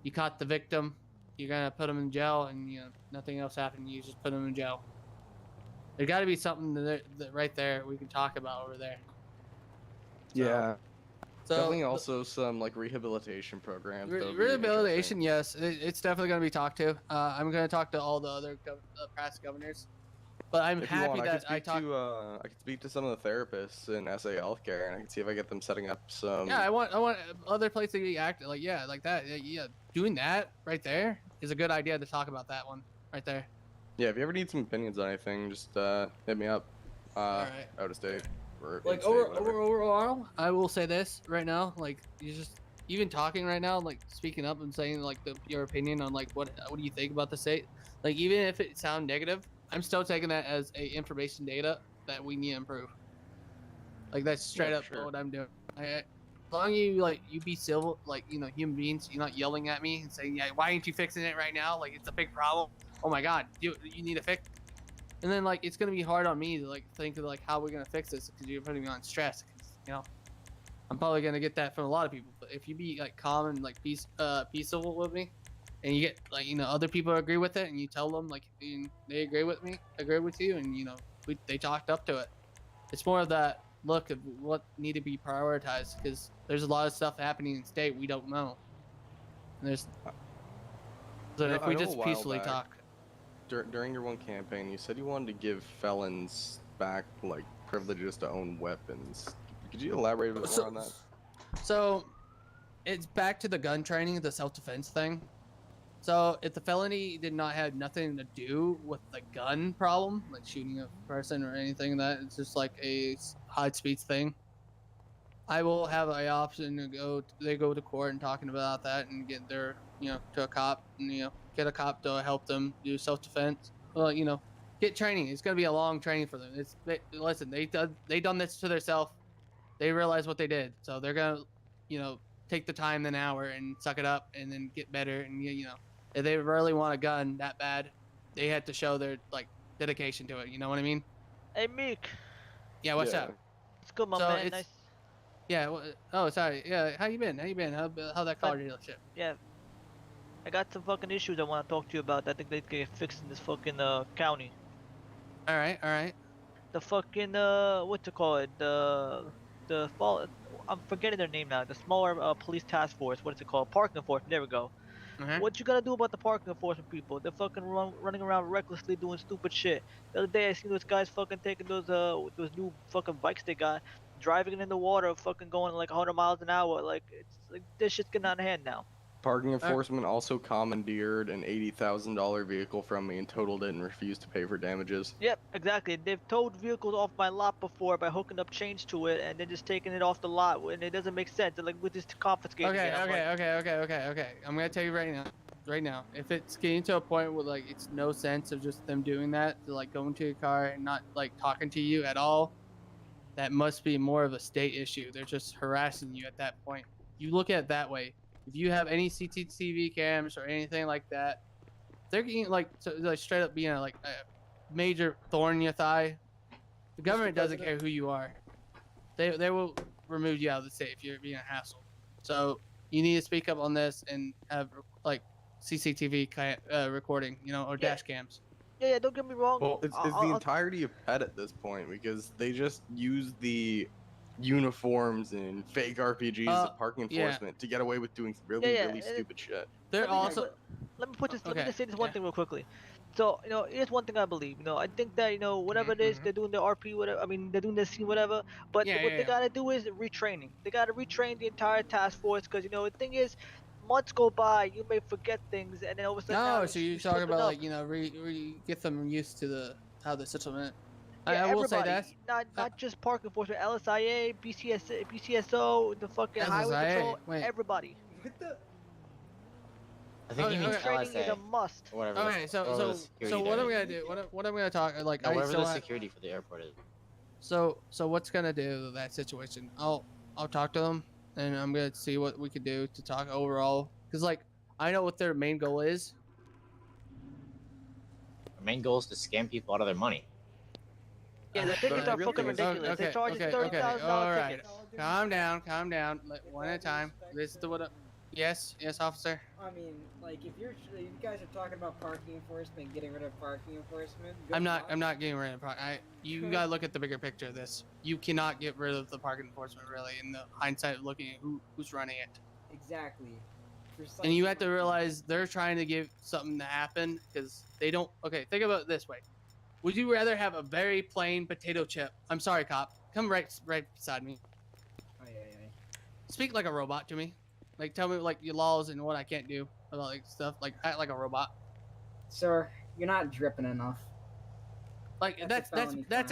you caught the victim, you're gonna put them in jail, and nothing else happened. You just put them in jail. There got to be something that right there we can talk about over there. Yeah. So Definitely also some like rehabilitation programs. that would be rehabilitation, yes, it's definitely going to be talked to. I'm going to talk to all the other past governors, but I'm If you happy want, that I talked. I could speak to some of the therapists in SA Healthcare, and I can see if I get them setting up some. Yeah, I want other places to be active like like that. Yeah, doing that right there is a good idea to talk about that one right there. Yeah, if you ever need some opinions on anything, just hit me up. Right. Out of state. Or Like in-state, whatever. overall, I will say this right now. Like you just even talking right now, like speaking up and saying like your opinion on like what do you think about the state? Like even if it sounds negative, I'm still taking that as a information data that we need to improve. Like that's straight up sure. what I'm doing. As long as you be civil, like human beings, you're not yelling at me and saying, yeah, why ain't you fixing it right now? Like it's a big problem. Oh my God, you need to fix. And then like it's gonna be hard on me to like think of like how we're gonna fix this because you're putting me on stress. I'm probably gonna get that from a lot of people. But if you be like calm and like peaceable with me, and you get like other people agree with it, and you tell them like they agree with you, and they talked up to it. It's more of that look of what need to be prioritized because there's a lot of stuff happening in state we don't know. And there's so if we just peacefully talk. During your one campaign, you said you wanted to give felons back like privileges to own weapons. Could you elaborate a bit more on that? So, it's back to the gun training, the self-defense thing. So if the felony did not have nothing to do with the gun problem, like shooting a person or anything, that it's just like a high speech thing, I will have an option to go to court and talking about that and get their, to a cop and, get a cop to help them do self-defense. Well, get training. It's going to be a long training for them. Listen, they done this to themselves. They realize what they did. So they're going to, take the time, an hour and suck it up and then get better. And, if they really want a gun that bad, they have to show their dedication to it. You know what I mean? Hey, Meek. Yeah. What's up? It's good, my man. Nice. Yeah. Oh, sorry. Yeah. How you been? How that car dealership? Yeah. I got some fucking issues I want to talk to you about. I think they get fixed in this fucking county. All right. The fucking what to call it? The fall. I'm forgetting their name now. The smaller police task force. What is it called? Parking enforcement. There we go. What you gotta do about the parking enforcement people? They're fucking running around recklessly doing stupid shit. The other day I seen those guys fucking taking those new fucking bikes they got, driving it in the water, fucking going like 100 miles an hour. Like it's like this shit's getting out of hand now. Parking enforcement also commandeered an $80,000 vehicle from me and totaled it and refused to pay for damages. Yep, exactly. They've towed vehicles off my lot before by hooking up chains to it and then just taking it off the lot, and it doesn't make sense. They're like, with this confiscating it. Okay. I'm gonna tell you right now, if it's getting to a point where it's no sense of just them doing that, to going to your car and not talking to you at all, that must be more of a state issue. They're just harassing you at that point. You look at it that way. If you have any CCTV cams or anything like that, they're getting straight up being a major thorn in your thigh. The government doesn't care who you are. They will remove you out of the state if you're being a hassle. So you need to speak up on this and have CCTV recording, or dash cams. Yeah, don't get me wrong. Well, it's the entirety of PET at this point because they just use the uniforms and fake RPGs as parking enforcement to get away with doing really stupid shit. They're also. Let me just say this one thing real quickly. So here's one thing I believe. I think that whatever it is they're doing the RP, whatever. I mean, they're doing the scene, whatever. But what they gotta do is retraining. They gotta retrain the entire task force because the thing is, months go by, you may forget things, and then all of a sudden. No, so you're talking about get them used to how the settlement. Yeah, I will say that. Not just park enforcement, LSIA, BCSO, the fucking highway patrol, everybody. What the? I think you mean training is a must. Whatever. Okay, so what I'm gonna do? What I'm gonna talk whatever the security for the airport is. So what's gonna do that situation? I'll talk to them and I'm gonna see what we could do to talk overall because I know what their main goal is. Our main goal is to scam people out of their money. Yeah, the tickets are fucking ridiculous. They charge $30,000 tickets. Calm down. One at a time. Listen to what. Yes, officer. I mean, if you guys are talking about parking enforcement, getting rid of parking enforcement. I'm not getting rid of parking. You gotta look at the bigger picture of this. You cannot get rid of the parking enforcement really in the hindsight of looking at who's running it. Exactly. And you have to realize they're trying to give something to happen because they don't. Okay, think about it this way. Would you rather have a very plain potato chip? I'm sorry, cop. Come right beside me. Speak like a robot to me. Tell me your laws and what I can't do about stuff. Act like a robot. Sir, you're not dripping enough. That's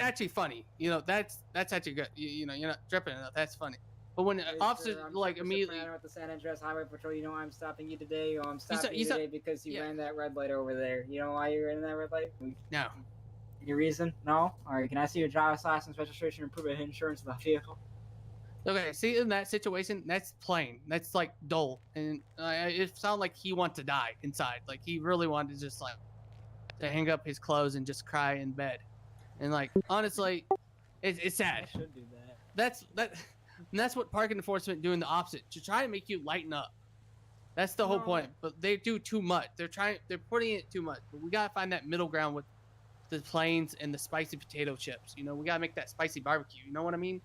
actually funny. That's actually good. You're not dripping enough. That's funny. But when officers immediately with the San Andreas Highway Patrol, I'm stopping you today. I'm stopping you today because you ran that red light over there. You know why you ran that red light? No. Your reason? No? Alright, can I see your driver's license, registration, and proof of insurance of the vehicle? Okay, see, in that situation, that's plain. That's dull. And it sounded like he wanted to die inside. He really wanted to just to hang up his clothes and just cry in bed. And honestly, it's sad. I should do that. That's what parking enforcement doing the opposite, to try to make you lighten up. That's the whole point. But they do too much. They're putting it too much. But we gotta find that middle ground with the plains and the spicy potato chips. We gotta make that spicy barbecue. You know what I mean?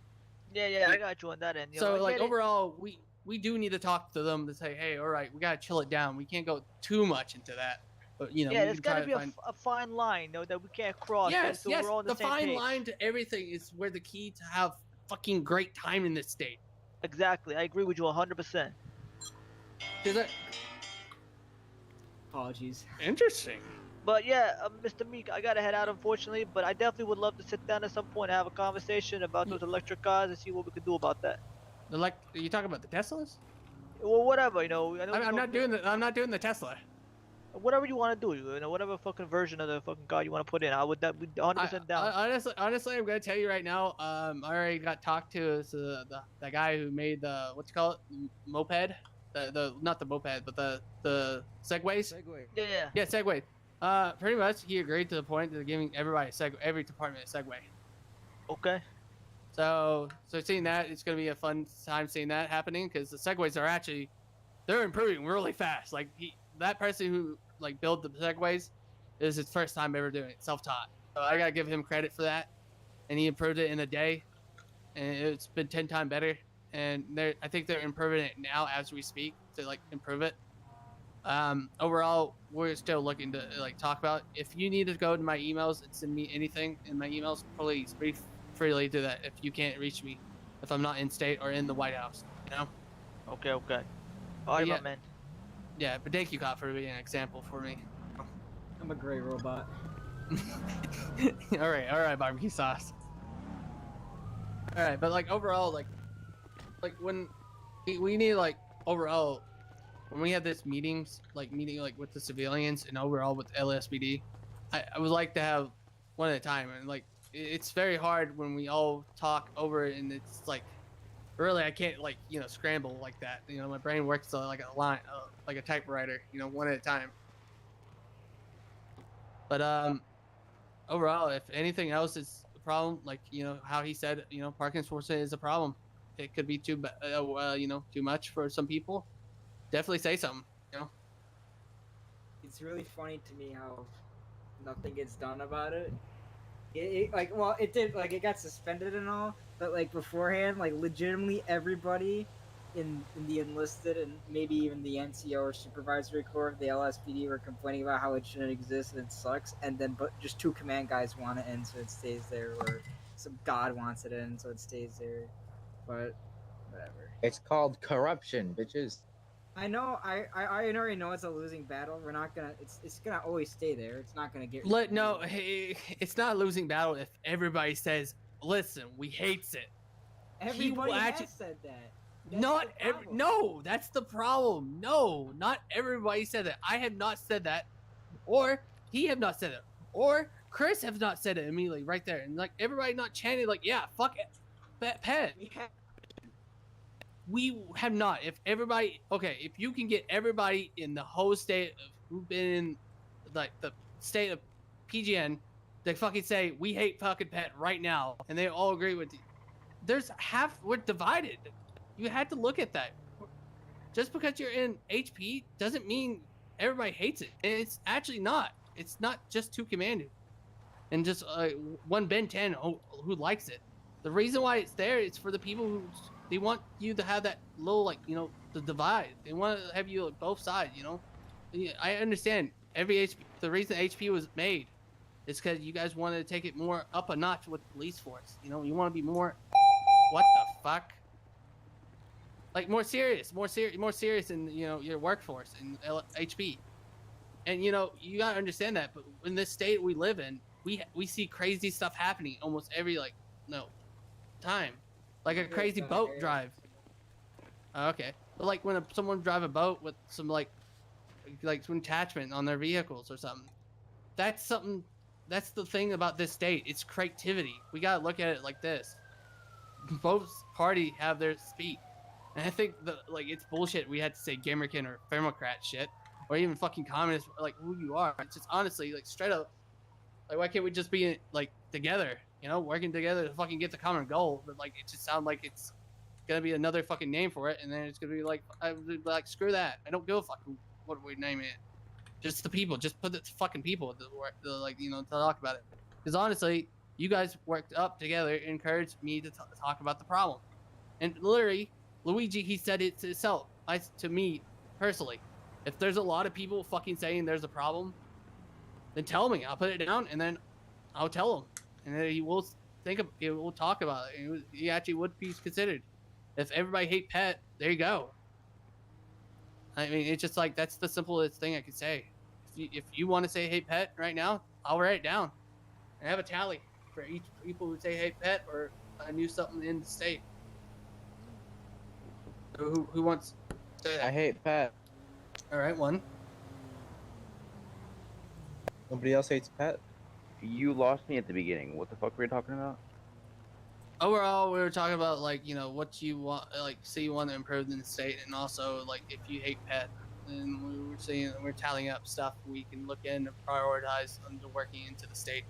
Yeah, I got you on that end. So overall, we do need to talk to them to say, hey, all right, we gotta chill it down. We can't go too much into that. But there's gotta be a fine line, that we can't cross. Yes, so we're all on the same fine page. line to everything is where the key to have fucking great time in this state. Exactly, I agree with you 100%. Apologies. Interesting. But yeah, Mr. Meek, I gotta head out unfortunately, but I definitely would love to sit down at some point and have a conversation about those electric cars and see what we could do about that. You talking about the Teslas? Well, whatever, you know. I know I'm not doing the. I'm not doing the Tesla. Whatever you want to do, you know, whatever fucking version of the fucking car you want to put in, I would that be 100% down. Honestly, I'm gonna tell you right now. I already got talked to the guy who made the what you call it moped, the not the moped, but the segways. Yeah, Segway. Pretty much he agreed to the point of giving everybody every department a Segway. Okay. So seeing that, it's gonna be a fun time seeing that happening because the Segways are they're improving really fast. Like that person who like built the Segways is his first time ever doing it, self-taught. So I gotta give him credit for that, and he improved it in a day, and it's been 10 times better. And I think they're improving it now as we speak to like improve it. Overall, we're still looking to like talk about. If you need to go to my emails and send me anything in my emails, please freely do that. If you can't reach me, if I'm not in state or in the White House, you know. Okay. All right, my man. Yeah, but thank you, Cop, for being an example for me. I'm a great robot. all right, barbecue sauce. All right, but like overall, like when we need like overall when we have this meeting like with the civilians and overall with LSPD, I would like to have one at a time, and like it's very hard when we all talk over it, and it's like really I can't like scramble like that. You know, my brain works like a line, like a typewriter. You know, one at a time. But overall, if anything else is a problem, like how he said, parking enforcement is a problem. It could be too much for some people. Definitely say something. It's really funny to me how nothing gets done about it. It did, like, it got suspended and all, but like beforehand, like legitimately everybody in the enlisted and maybe even the NCO or supervisory corps of the LSPD were complaining about how it shouldn't exist and it sucks, and then but just 2 command guys want it in, so it stays there, or some god wants it in, so it stays there. But whatever. It's called corruption, bitches. I know. I already know it's a losing battle. We're not gonna. It's gonna always stay there. It's not gonna get. It's not a losing battle if everybody says, "Listen, we hates it." Everybody has said that. No, that's the problem. No, not everybody said that. I have not said that, or he have not said it, or Chris have not said it immediately right there, and like everybody not chanting like, "Yeah, fuck it, pet." We have not. If you can get everybody in the whole state who've been in like the state of PGN to fucking say we hate fucking pet right now, and they all agree with you. We're divided. You had to look at that. Just because you're in HP doesn't mean everybody hates it. And it's actually not. It's not just 2 commanders and just one Ben 10 who likes it. The reason why it's there is for the people who they want you to have that little the divide. They want to have you on both sides. I understand the reason HP was made is because you guys wanted to take it more up a notch with the police force. You want to be more what the fuck, like more serious in your workforce in HP. And you gotta understand that. But in this state we live in, we see crazy stuff happening almost every time. Like a crazy boat drive. Okay. But like when someone drive a boat with some like some attachment on their vehicles or something. That's the thing about this state. It's creativity. We gotta look at it like this. Both parties have their speak. And I think it's bullshit we had to say Gamerkin or Thermocrat shit. Or even fucking communist, like who you are. It's just honestly straight up. Like why can't we just be together? Working together to fucking get the common goal. But it just sounds like it's gonna be another fucking name for it, and then it's gonna be like screw that. I don't give a fuck what we name it. Just the people. Just put the fucking people to talk about it. Because honestly, you guys worked up together, and encouraged me to talk about the problem. And literally, Luigi, he said it to himself. To me personally, if there's a lot of people fucking saying there's a problem, then tell me. I'll put it down, and then I'll tell them. And then he will talk about it. He actually would be considered. If everybody hate pet, there you go. I mean, it's just that's the simplest thing I could say. if you want to say "Hey Pet" right now, I'll write it down. I have a tally for each people who say "Hey Pet" or I knew something in the state. So who wants to say that? I hate Pat. All right, one. Nobody else hates Pat. You lost me at the beginning. What the fuck were you talking about? Overall, we were talking about like what you want, like say you want to improve in the state, and also like if you hate pet, and we were saying we're tallying up stuff we can look in and prioritize under working into the state.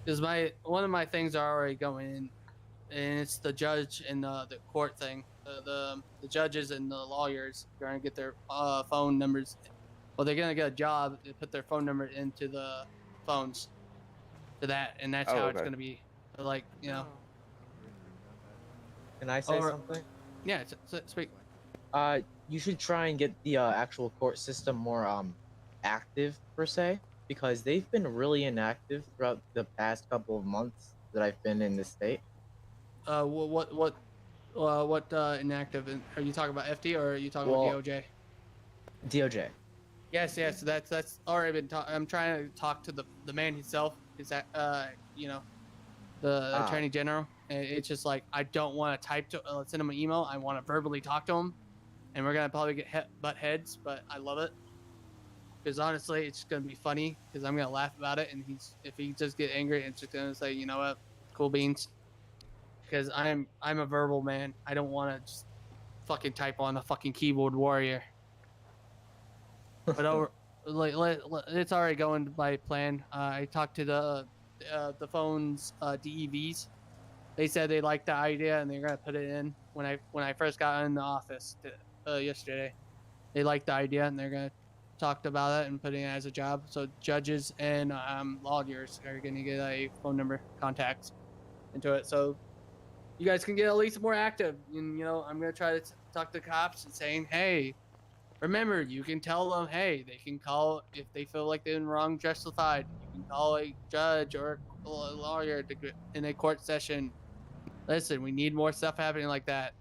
Because one of my things are already going in, and it's the judge and the court thing. The judges and the lawyers are gonna get their phone numbers. Well, they're gonna get a job to put their phone number into the phones to that, and that's how it's gonna be. Like Can I say something? Yeah, speak. You should try and get the actual court system more active per se, because they've been really inactive throughout the past couple of months that I've been in the state. What inactive? Are you talking about FD or are you talking about DOJ? DOJ. Yes. That's already been. I'm trying to talk to the man himself. Is that the attorney general? And it's just like I don't want to send him an email. I want to verbally talk to him, and we're gonna probably get butt heads. But I love it because honestly, it's gonna be funny because I'm gonna laugh about it, and if he just get angry, it's just gonna say, you know what, cool beans. Because I'm a verbal man. I don't want to just fucking type on a fucking keyboard warrior. But it's already going by plan. I talked to the phone's DEVs. They said they liked the idea and they're gonna put it in when I first got in the office yesterday. They liked the idea and they're gonna talk about it and put it in as a job. So judges and lawyers are gonna get a phone number contacts into it. So you guys can get at least more active. And I'm gonna try to talk to cops and saying, hey, remember, you can tell them, hey, they can call if they feel like they're in wrong justified. You can call a judge or a lawyer in a court session. Listen, we need more stuff happening like that.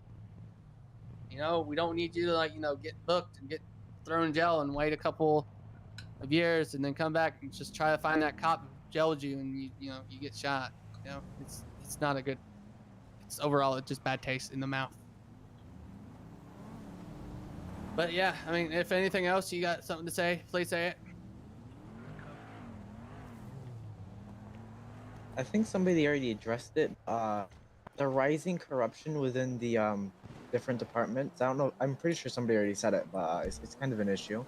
We don't need you to get booked and get thrown in jail and wait a couple of years and then come back and just try to find that cop who jailed you and you get shot. It's not a good. It's overall it's just bad taste in the mouth. But yeah, I mean, if anything else, you got something to say, please say it. I think somebody already addressed it. The rising corruption within the different departments. I don't know. I'm pretty sure somebody already said it, but it's kind of an issue.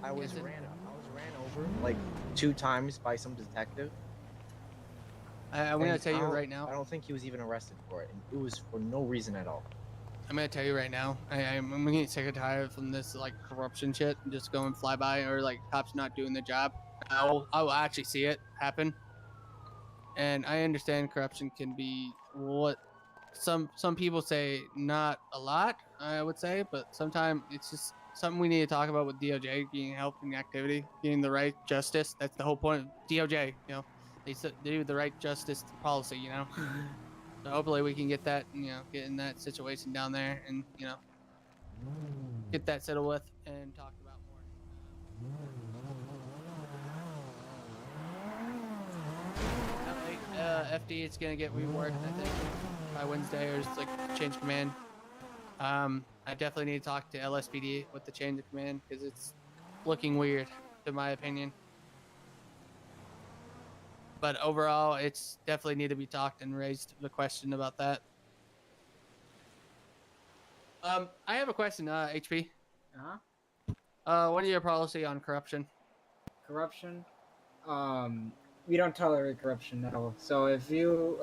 I was ran over like 2 times by some detective. I'm gonna tell you right now. I don't think he was even arrested for it. It was for no reason at all. I'm gonna tell you right now. I'm getting sick and tired from this corruption shit and just going fly by or cops not doing their job. I will actually see it happen. And I understand corruption can be what some people say not a lot, I would say, but sometimes it's just something we need to talk about with DOJ being helping activity, getting the right justice. That's the whole point of DOJ. They do the right justice policy. So hopefully we can get that, get in that situation down there and get that settled with and talk about more. FD, it's gonna get reworked, I think, by Wednesday, or it's change command. I definitely need to talk to LSPD with the change of command because it's looking weird, in my opinion. But overall, it's definitely need to be talked and raised the question about that. I have a question, HP. What is your policy on corruption? Corruption? We don't tolerate corruption at all. So if you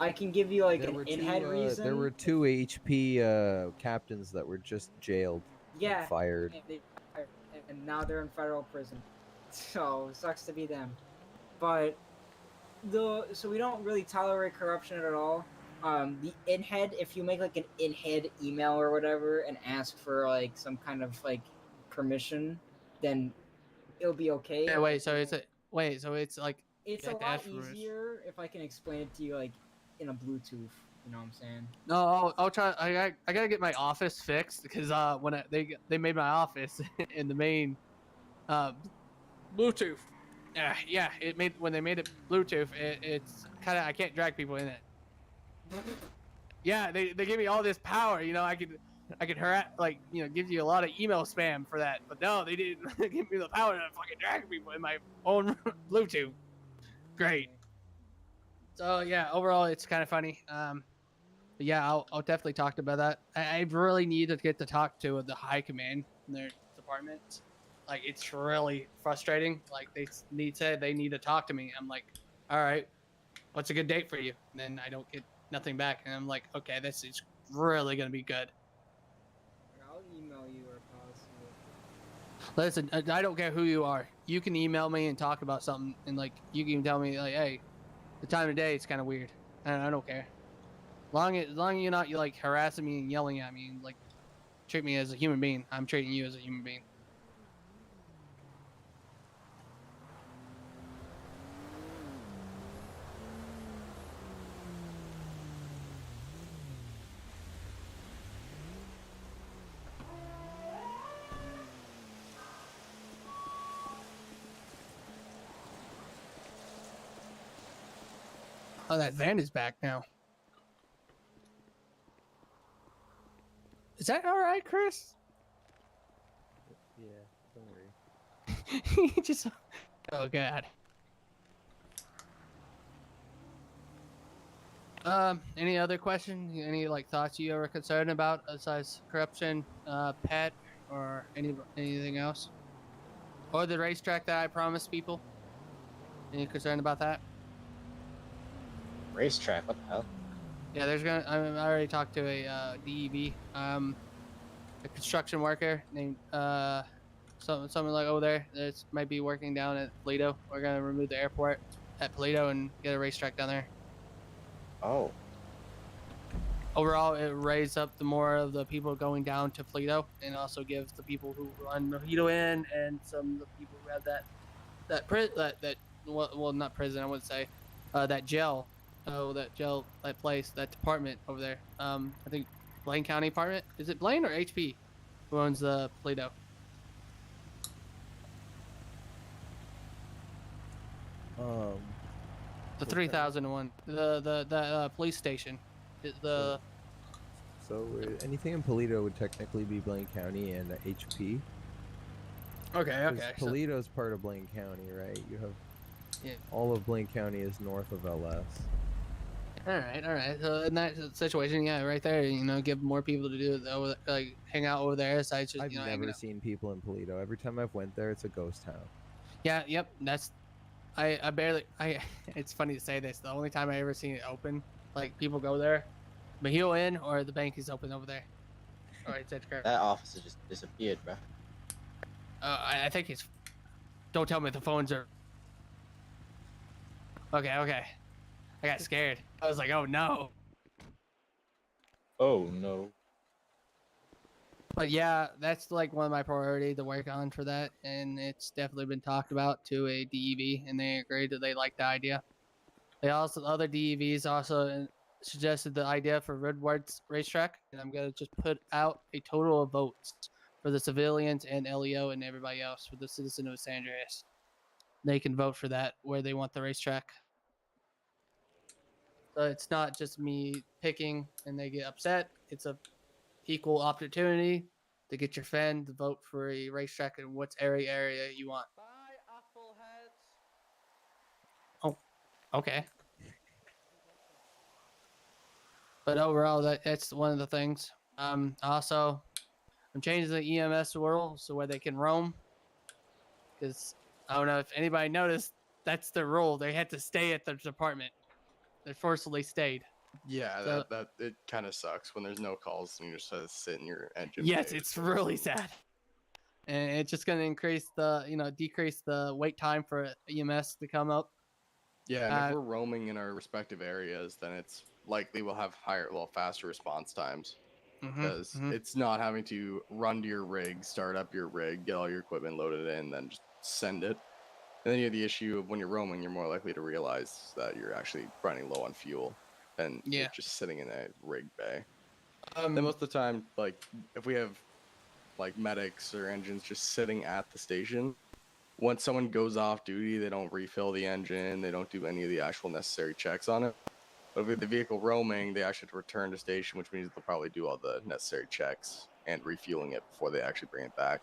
I can give you an in-head reason. There were 2 HP captains that were just jailed. Yeah. Fired. And now they're in federal prison. So sucks to be them. But so we don't really tolerate corruption at all. The in-head, if you make an in-head email or whatever and ask for some kind of permission, then it'll be okay. Yeah, wait, so it's like it's a lot easier if I can explain it to you in a Bluetooth. You know what I'm saying? No, I'll try. I gotta get my office fixed because when they made my office in the main Bluetooth. Yeah. It made when they made it Bluetooth. It's kind of I can't drag people in it. Yeah, they give me all this power. You know, I could harass give you a lot of email spam for that. But no, they didn't give me the power to fucking drag people in my own Bluetooth. Great. So yeah, overall it's kind of funny. But yeah, I'll definitely talk about that. I really need to get to talk to the high command in their department. Like it's really frustrating. Like they need to talk to me. I'm like, all right, what's a good date for you? And then I don't get nothing back, and I'm like, okay, this is really gonna be good. I'll email you or possible. Listen, I don't care who you are. You can email me and talk about something, and like you can tell me like, hey, the time of day is kind of weird. I don't care. Long as you're not like harassing me and yelling at me and like treat me as a human being. I'm treating you as a human being. Oh, that van is back now. Is that all right, Chris? Yeah, don't worry. He just. Oh God. Any other question? Any like thoughts you ever concerned about besides corruption, pet, or anything else? Or the racetrack that I promised people? Any concern about that? Racetrack? What the hell? Yeah, I already talked to a DEV, a construction worker named someone like over there that might be working down at Polito. We're gonna remove the airport at Polito and get a racetrack down there. Oh. Overall, it raised up the more of the people going down to Polito, and also gives the people who run Mojito in and some of the people who have that not prison, I wouldn't say, that jail. Oh, that place, that department over there. I think Blaine County Department. Is it Blaine or HP who owns the Polito? The 3001. The police station. So anything in Polito would technically be Blaine County and HP. Okay. Polito's part of Blaine County, right? You have all of Blaine County is north of LS. All right. So in that situation, yeah, right there, give more people to do it, like hang out over there. So I've never seen people in Polito. Every time I've went there, it's a ghost town. Yeah, yep. I barely. It's funny to say this. The only time I ever seen it open, like people go there, Mojito Inn or the bank is open over there. All right, that's correct. That officer just disappeared, bro. I think it's. Don't tell me the phones are. Okay. I got scared. I was like, oh no. Oh no. But yeah, that's like one of my priorities to work on for that, and it's definitely been talked about to a DEV, and they agreed that they like the idea. Other DEVs also suggested the idea for Redward's racetrack, and I'm gonna just put out a total of votes for the civilians and LEO and everybody else for the citizen of San Andreas. They can vote for that where they want the racetrack. So it's not just me picking and they get upset. It's a equal opportunity to get your fan to vote for a racetrack in what area you want. Bye, apple heads. Oh, okay. But overall, that's one of the things. Also, I'm changing the EMS world so where they can roam. Because I don't know if anybody noticed, that's the rule. They had to stay at their department. They forcibly stayed. Yeah, So, that it kind of sucks when there's no calls and you just have to sit in your engine. Yes, it's really sad. And it's just going to decrease the wait time for EMS to come up. Yeah, and if we're roaming in our respective areas, then it's likely we'll have faster response times. Because it's not having to run to your rig, start up your rig, get all your equipment loaded in, then just send it. And then you have the issue of when you're roaming, you're more likely to realize that you're actually running low on fuel and you're just sitting in a rig bay. Then most of the time, like if we have like medics or engines just sitting at the station, once someone goes off duty, they don't refill the engine, they don't do any of the actual necessary checks on it. But with the vehicle roaming, they actually have to return to station, which means they'll probably do all the necessary checks and refueling it before they actually bring it back.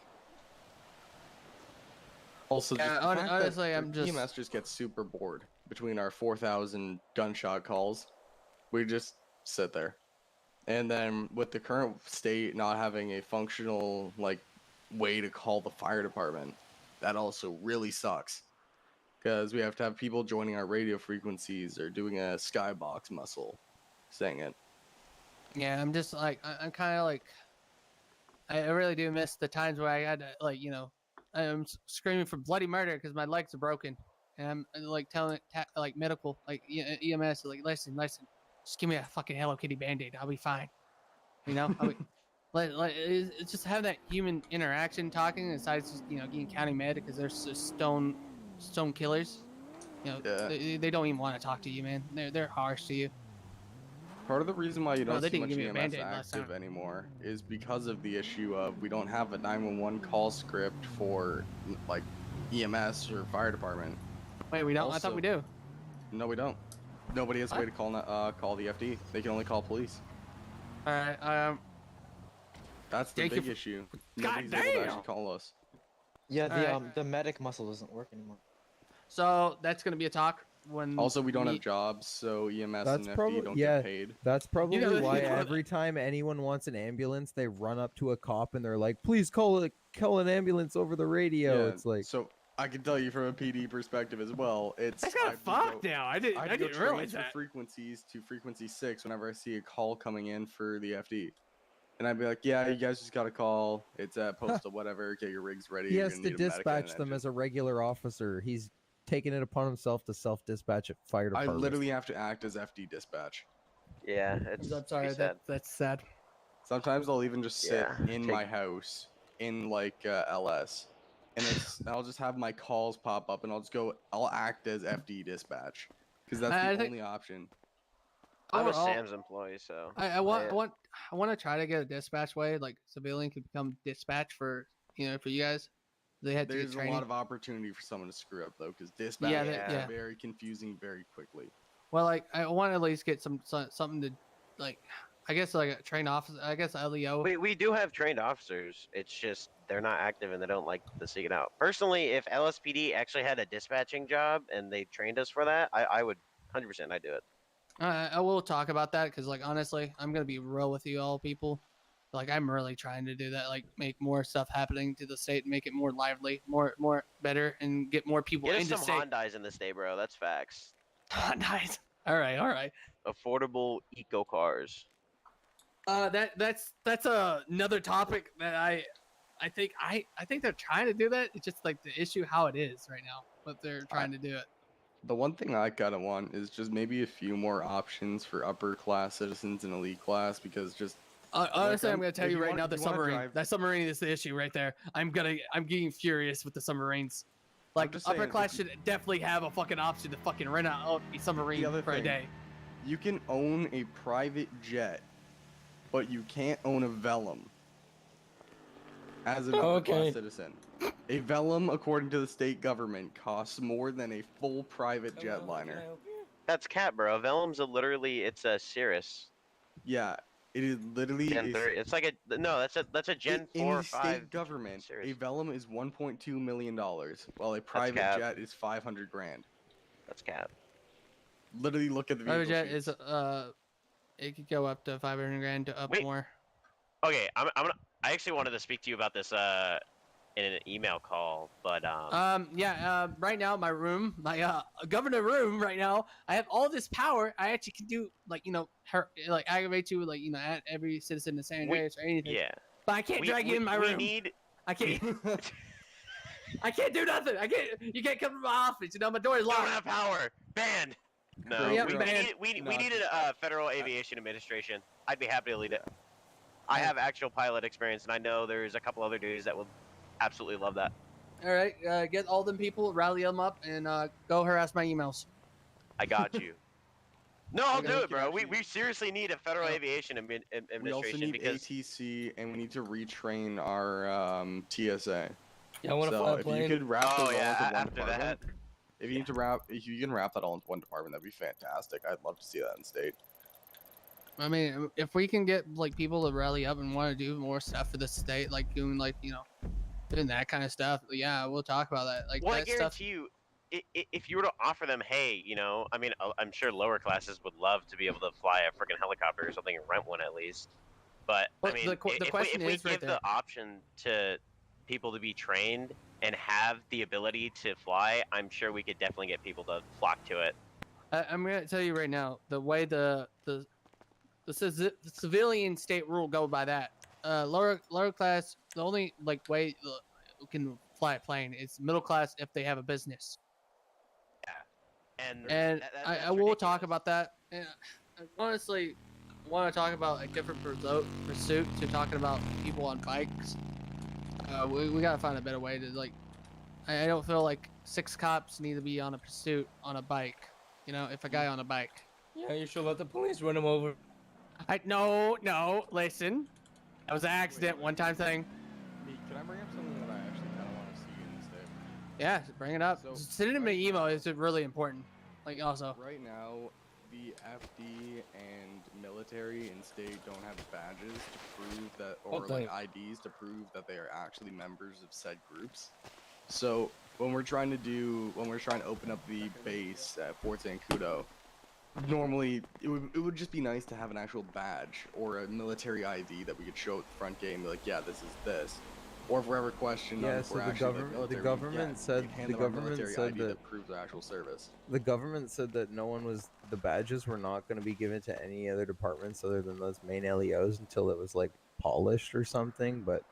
Also, just the fact honestly, that I'm just EMS just gets super bored between our 4,000 gunshot calls. We just sit there, and then with the current state not having a functional way to call the fire department, that also really sucks. Because we have to have people joining our radio frequencies or doing a skybox muscle saying it. Yeah, I'm just like, I'm kind of like, I really do miss the times where I had to, I'm screaming for bloody murder because my legs are broken. And I'm like telling medical, EMS, listen, just give me a fucking Hello Kitty Band-Aid. I'll be fine. It's just have that human interaction talking besides just, getting county med because they're just stone killers. They don't even want to talk to you, man. They're harsh to you. Part of the reason why you don't they see didn't much give me a EMS Band-Aid last active time. anymore is because of the issue of we don't have a 911 call script for EMS or fire department. Wait, we don't? I thought we do. No, we don't. Nobody has a way to call the FD. They can only call police. All right. That's the big issue. God Nobody's able to actually call us. Yeah, the medic muscle doesn't work anymore. So that's gonna be a talk when. Also, we don't have jobs, so EMS That's and FD don't get paid. That's probably why every time anyone wants an ambulance, they run up to a cop and they're like, "Please call an ambulance over the radio." Yeah, It's like, so I can tell you from a PD perspective as well. It's kind of fucked now. I didn't realize that. Frequencies to frequency 6 whenever I see a call coming in for the FD. And I'd be like, yeah, you guys just got a call. It's at postal, whatever. Get your rigs ready. he has to dispatch them as a regular officer. He's taking it upon himself to self-dispatch at fire I department. literally have to act as FD dispatch. Yeah, it's I'm sorry. That's sad. Sometimes I'll even just sit in my house in LS, and I'll just have my calls pop up, and I'll act as FD dispatch because that's the only option. I'm a Sam's employee, so I want to try to get a dispatch way, like civilian could become dispatch for for you guys. They had to There's get training. a lot of opportunity for someone to screw up though, because dispatch is very confusing very quickly. Well, I want to at least get something to I guess a trained officer. I guess LEO. We do have trained officers. It's just they're not active and they don't like to seek it out. Personally, if LSPD actually had a dispatching job and they trained us for that, I would 100% I'd do it. I will talk about that because honestly, I'm gonna be real with you all people. I'm really trying to do that, make more stuff happening to the state and make it more lively, more better, and get more people Get us into some state. Hondais in this day, bro. That's facts. Hondais. All right. Affordable eco cars. That's another topic that I think they're trying to do that. It's just the issue how it is right now, but they're trying to do it. The one thing I kind of want is just maybe a few more options for upper class citizens and elite class, because just honestly, I'm gonna tell you right now, the submarine. That submarine is the issue right there. I'm getting furious with the submarines. Upper class should definitely have a fucking option to fucking rent out a submarine for a day. You can own a private jet, but you can't own a Vellum as an upper class citizen. A Vellum, according to the state government, costs more than a full private jetliner. That's cat, bro. Vellum's it's a Cirrus. Yeah, it is literally. Gen 3. It's that's a Gen 4 or 5. In the state government, a Vellum is $1.2 million, while a private jet is $500 grand. That's cap. Literally, look at the private jet is it could go up to 500 grand to up more. Okay, I actually wanted to speak to you about this in an email call, but right now my room, my governor room right now, I have all this power. I actually can do aggravate you at every citizen in San Andreas or anything. Yeah. But I can't drag you in my room. I can't. I can't do nothing. You can't come to my office. My door is locked. Don't have power. Banned. No. We needed a Federal Aviation Administration. I'd be happy to lead it. I have actual pilot experience, and I know there's a couple other dudes that will absolutely love that. All right, get all them people, rally them up, and go harass my emails. I got you. No, I'll do it, bro. We seriously need a Federal Aviation Administration. We also need ATC, and we need to retrain our TSA. Yeah, I want to So fly a if plane. you could wrap those all into one after department, that. if you can wrap that all into one department, that'd be fantastic. I'd love to see that in state. I mean, if we can get like people to rally up and want to do more stuff for the state, like doing like doing that kind of stuff, yeah, we'll talk about that. Like Well, I that stuff. guarantee you, if you were to offer them, hey, I mean, I'm sure lower classes would love to be able to fly a freaking helicopter or something and rent one at least. But Well, I mean, the question if we is right give there. the option to people to be trained and have the ability to fly, I'm sure we could definitely get people to flock to it. I'm gonna tell you right now, the way the civilian state rule go by that. Lower class, the only like way you can fly a plane is middle class if they have a business. Yeah, And that's I will talk about that. Yeah, I honestly want to talk about a different pursuit to talking about people on bikes. We gotta find a better way to like. I don't feel like 6 cops need to be on a pursuit on a bike. If a guy on a bike. Yeah, you should let the police run him over. No, listen. That was an accident, one-time thing. Can I bring up something that I actually kind of want to see in the state? Yeah, bring it up. So, Send it in my email. It's really important. Like also. Right now, the FD and military in state don't have badges to prove that, or like IDs to prove that they are actually members of said groups. So when we're trying to open up the base at Fort Zancudo, normally it would just be nice to have an actual badge or a military ID that we could show at the front gate and be like, yeah, this is this. Or if we're ever questioned, Yeah, if so we're the actually government, like the military, government said the government said that proves our actual service. The government said that the badges were not going to be given to any other departments other than those main LEOs until it was like polished or something. But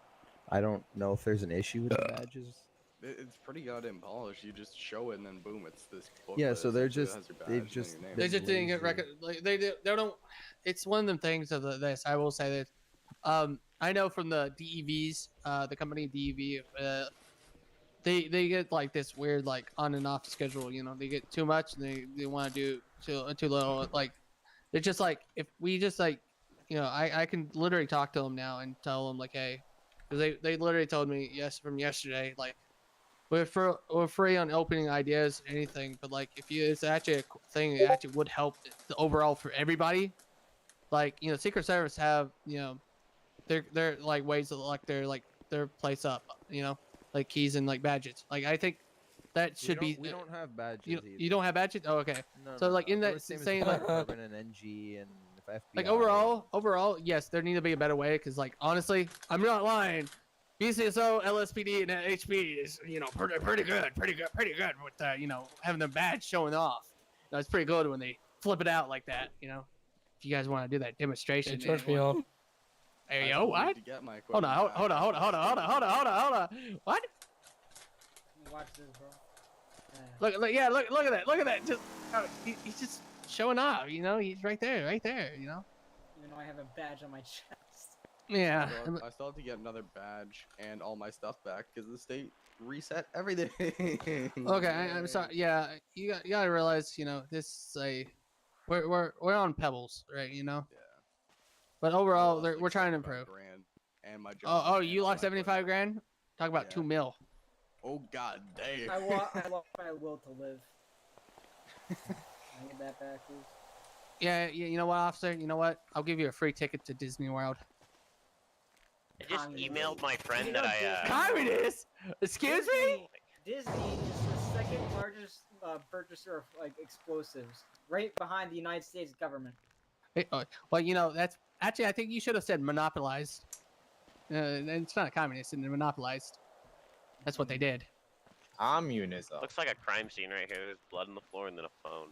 I don't know if there's an issue with the badges. It's pretty goddamn polished. You just show it and then boom, it's this book. Yeah, so they just didn't get record. Like they don't. It's one of them things of this. I will say that. I know from the DEVs, the company DEV, they get like this weird like on and off schedule. They get too much and they want to do too little. Like they're just like if we just like, I can literally talk to them now and tell them like, hey, because they literally told me from yesterday like. We're free on opening ideas, anything, but like if it's actually a thing, it actually would help the overall for everybody. Like Secret Service have they're like ways to lock their place up, like keys and like badges. Like I think that should be. We don't have badges. You don't have badges? Oh, okay. No, so like in we're that the same saying as like Department and NG and FBI. like overall, yes, there need to be a better way because like honestly, I'm not lying. BCSO, LSPD, and HP is, pretty good with, having their badge showing off. It's pretty good when they flip it out like that, If you guys want to do that demonstration. Hey, turn me on. Hey, yo, what? Hold on. What? Watch this, bro. Look at that. Just, he's just showing off, He's right there, Even though I have a badge on my chest. Yeah. So I still have to get another badge and all my stuff back because the state reset everything. Okay, I'm sorry. Yeah, you gotta realize, this is we're on pebbles, right? Yeah. But overall, we're trying to improve. And my job. Oh, you lost 75 grand? Talk about 2 mil. Oh god damn. I lost my will to live. Can I get that back, please? Yeah, you know what, officer? You know what? I'll give you a free ticket to Disney World. I just emailed my friend that I. Communist? Excuse me? Disney is the second largest purchaser of like explosives, right behind the United States government. Hey, well, that's actually I think you should have said monopolized. It's not a communist, it's monopolized. That's what they did. Communism. Looks like a crime scene right here. There's blood on the floor and then a phone.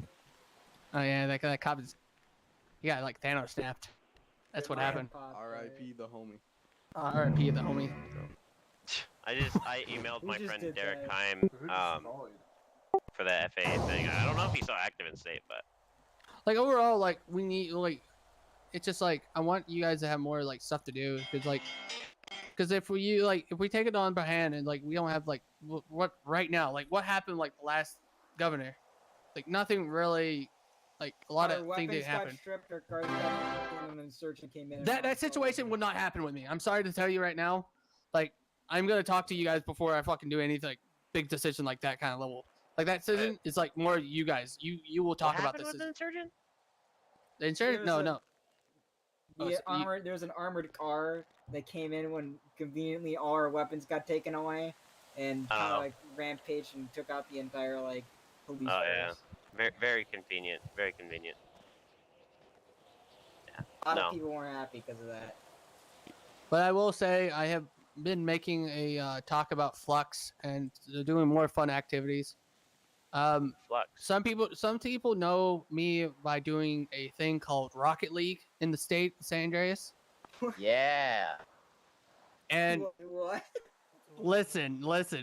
Oh yeah, that cop is. He got like Thanos snapped. That's what happened. R.I.P. the homie. R.I.P. the homie. I emailed my friend Derek Heim for the FA thing. I don't know if he's still active in state, but like overall, like we need like it's just like I want you guys to have more like stuff to do because if we take it on by hand and like we don't have like what right now like what happened like the last governor, like nothing really. Like a lot of things didn't happen. That situation would not happen with me. I'm sorry to tell you right now. Like I'm gonna talk to you guys before I fucking do anything like big decision like that kind of level. Like that decision is like more you guys. You will talk about this. What happened with the insurgent? The insurgent? No, no. There was an armored car that came in when conveniently all our weapons got taken away, and kind of like rampaged and took out the entire like police force. Yeah, very, very convenient. Very convenient. Yeah. A lot of people weren't happy because of that. But I will say I have been making a talk about Flux and doing more fun activities. Flux. Some people know me by doing a thing called Rocket League in the state of San Andreas. Yeah. And what? Listen.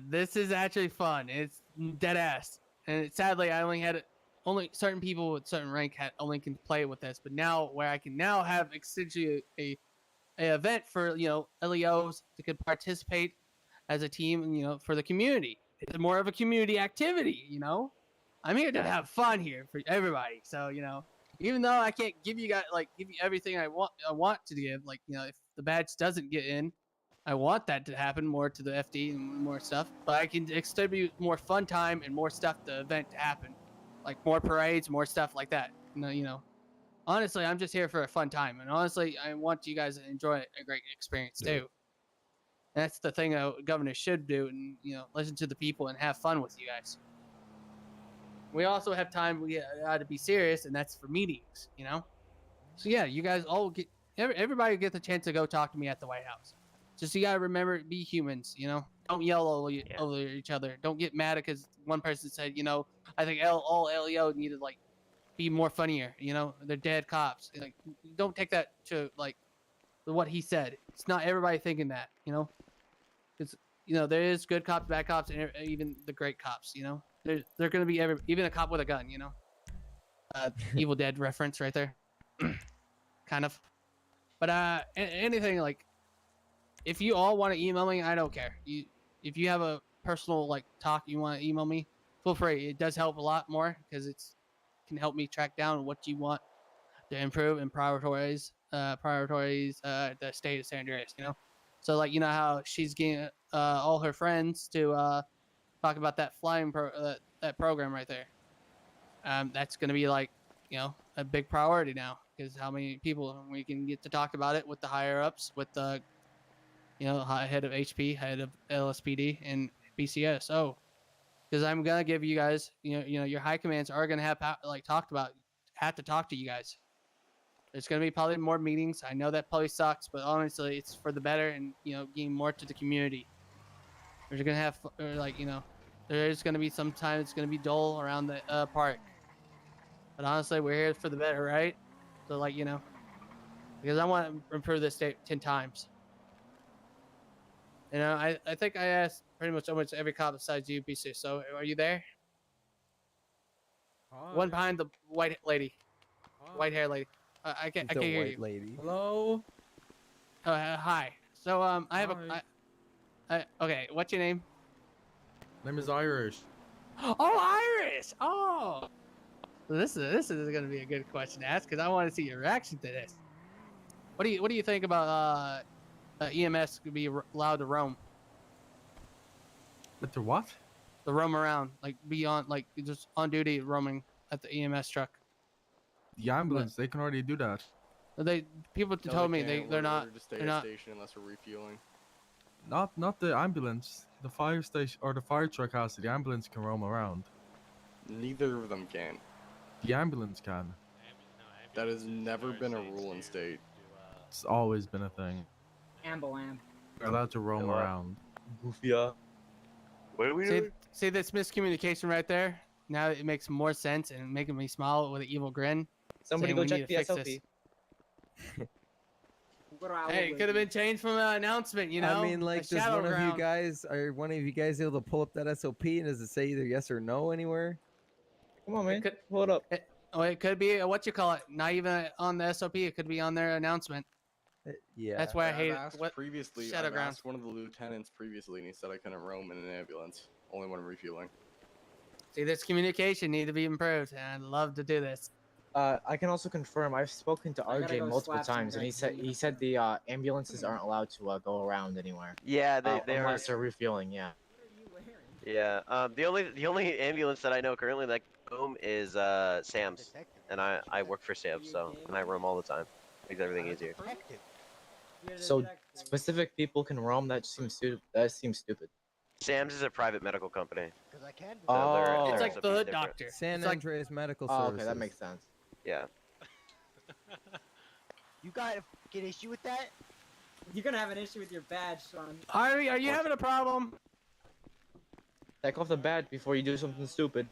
This is actually fun. It's dead ass. And sadly, I only certain people with certain rank only can play with this. But now, where I can now have essentially a event for LEOs that could participate as a team, for the community. It's more of a community activity. I'm here to have fun here for everybody. So even though I can't give you everything I want to give, if the badge doesn't get in, I want that to happen more to the FD and more stuff. But I can distribute more fun time and more stuff to the event to happen, like more parades, more stuff like that. Honestly, I'm just here for a fun time, and honestly, I want you guys to enjoy a great experience too. That's the thing a governor should do, and listen to the people and have fun with you guys. We also have time we got to be serious, and that's for meetings. So yeah, you guys all everybody gets a chance to go talk to me at the White House. Just you gotta remember, be humans. Don't yell over each other. Don't get mad because one person said, I think all LEO need to be more funnier. They're dead cops. Don't take that to what he said. It's not everybody thinking that. Because there is good cops, bad cops, and even the great cops. They're gonna be even a cop with a gun. Evil Dead reference right there. Kind of. But anything if you all want to email me, I don't care. If you have a personal talk you want to email me, feel free. It does help a lot more because it can help me track down what you want to improve and prioritize the state of San Andreas. So how she's getting all her friends to talk about that flying that program right there. That's gonna be a big priority now because how many people we can get to talk about it with the higher ups, with the head of HP, head of LSPD, and BCSO. Because I'm gonna give you guys, your high commands are gonna have to talk to you guys. There's gonna be probably more meetings. I know that probably sucks, but honestly, it's for the better and getting more to the community. We're gonna have there's gonna be sometimes it's gonna be dull around the park, but honestly, we're here for the better, right? So because I want to improve this state 10 times. I think I asked pretty much almost every cop besides you, BC. So are you there? Hi. One behind the white lady, white hair lady. I can't hear you. Lady. Hello. Hi. So I have okay. What's your name? Name is Irish. Oh, Irish. Oh. This is gonna be a good question to ask because I want to see your reaction to this. What do you think about EMS could be allowed to roam? But the what? To roam around, be on, just on duty roaming at the EMS truck. The ambulance, they can already do that. People told me they're not. They're not station unless we're refueling. Not the ambulance. The fire station or the fire truck has it. The ambulance can roam around. Neither of them can. The ambulance can. That has never been a rule in state. It's always been a thing. Ambo-am. They're allowed to roam around. Goofy. What are we doing? See this miscommunication right there? Now it makes more sense and making me smile with an evil grin. Somebody go check the SLP. Hey, it could have been changed from an announcement, I mean, does one of you guys able to pull up that SOP and does it say either yes or no anywhere? Come on, man. Hold up. It could be what you call it. Not even on the SOP. It could be on their announcement. Yeah. That's why I hate it. Previously, Shadow I've Ground. asked one of the lieutenants previously, and he said I couldn't roam in an ambulance, only when I'm refueling. See, this communication need to be improved, and I'd love to do this. I can also confirm. I've spoken to I gotta RJ go multiple slap some times, and guys. he said the ambulances aren't allowed to go around anywhere. Yeah, they unless they're refueling. Yeah. Yeah. The only ambulance that I know currently that can roam is Sam's, and I work for Sam's, so and I roam all the time. Makes everything easier. So specific people can roam. That seems stupid. Sam's is a private medical company. Oh, It's like the hood different. doctor. San It's like Andreas Medical Oh, Services. okay, that makes sense. Yeah. You got a fucking issue with that? You're gonna have an issue with your badge, Sean. Harvey, are you having a problem? Take off the badge before you do something stupid.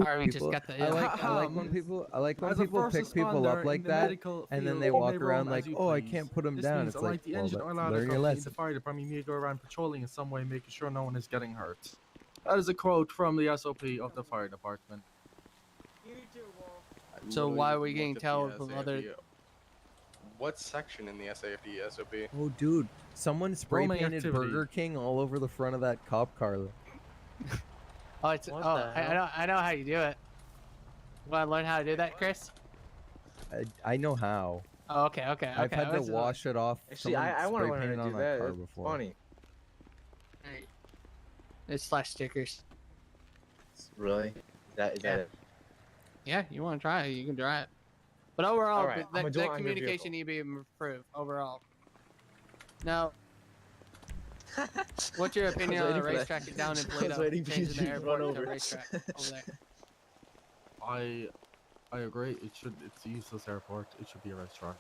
Harvey just got the. I like when people As a first pick people responder up like in the that, medical and then field, they you walk may around roam like, as you oh, I please. can't put them This down. means, It's like, the well, engine oil out learn your of the lesson. fire department, you need to go around patrolling in some way, making sure no one is getting hurt. That is a quote from the SOP of the fire department. So Literally why just are we getting looked at told the from SAFD. other? What section in the SAFD SOP? Oh, dude, someone spray Roaming painted activity. Burger King all over the front of that cop car. Oh, it's I know how you do it. Want to learn how to do that, Chris? I know how. Oh, okay. I've had to wash it off. Actually, Someone I want to spray learn painted how to on do that that. car It's before. funny. It's slash stickers. Really? Is that it? Yeah, you want to try it, you can try it. But overall, All right, I'ma do it that on your communication need to be improved overall. Now, what's your opinion on the racetrack down in Toledo? Changing the airport to a racetrack over there. I agree. It's a useless airport. It should be a restaurant.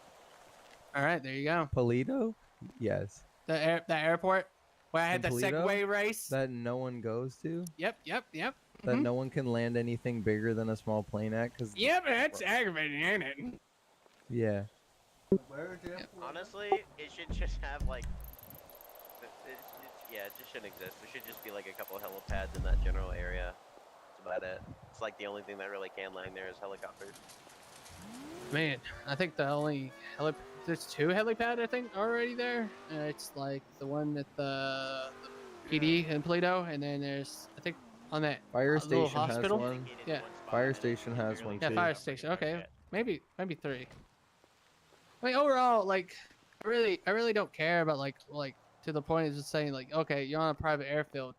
All right, there you go. Toledo? Yes. The airport where I had the Toledo? Segway race. That no one goes to? Yep. That no one can land anything bigger than a small plane at? Cause Yep, that's aggravating, ain't it? yeah. Honestly, it should just have like. Yeah, it just shouldn't exist. There should just be like a couple of helipads in that general area. That's about it. It's like the only thing that really can land there is helicopters. Man, I think the only there's two helipad I think already there. It's like the one at the PD in Toledo, and then there's I think on that Fire little station hospital. has one. Yeah. Fire station has one Yeah, too. fire station. Okay, maybe three. I mean, overall, like, I really don't care about like to the point of just saying like, okay, you're on a private airfield.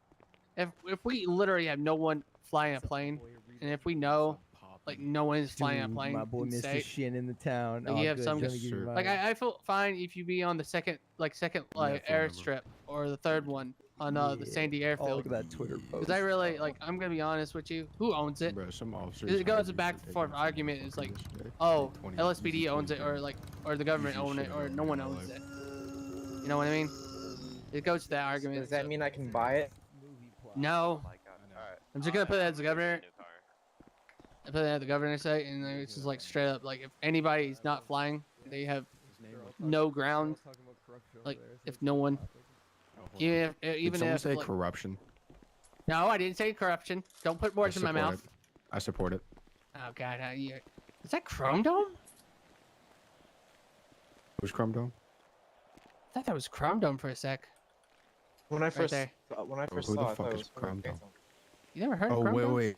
If we literally have no one flying a plane, and if we know like no one is flying a Dude, plane, my boy in Mr. state, Shin in the town. like, Oh, you have good. some Let me give you like mine. I feel fine if you be on the second airstrip or the third one on the Sandy Oh, Airfield. look at that Twitter post. Because I really like, I'm gonna be honest with you. Who owns it? Bro, some officers It goes have back used and to forth take argument. them Is like, yesterday. oh, 20 LSPD owns it, or like, or the government Usually own it, should've or known no in one real owns life. it. You know what I mean? It goes to that argument. Does that mean I can buy it? No. Oh my god. Alright. I'm just gonna put that as the governor. I put that at the governor's site, and then it's just like straight up, like if anybody's not flying, they have no ground. Like if no one, even Did someone if say like, corruption? no, I didn't say corruption. Don't put words in my support mouth. it. I support it. Oh god, is that Chrome Dome? Who's Chrome Dome? I thought that was Chrome Dome for a sec. When I Right first there. Who the fuck is Chrome Dome? You never heard of Oh, Chrome Dome? wait.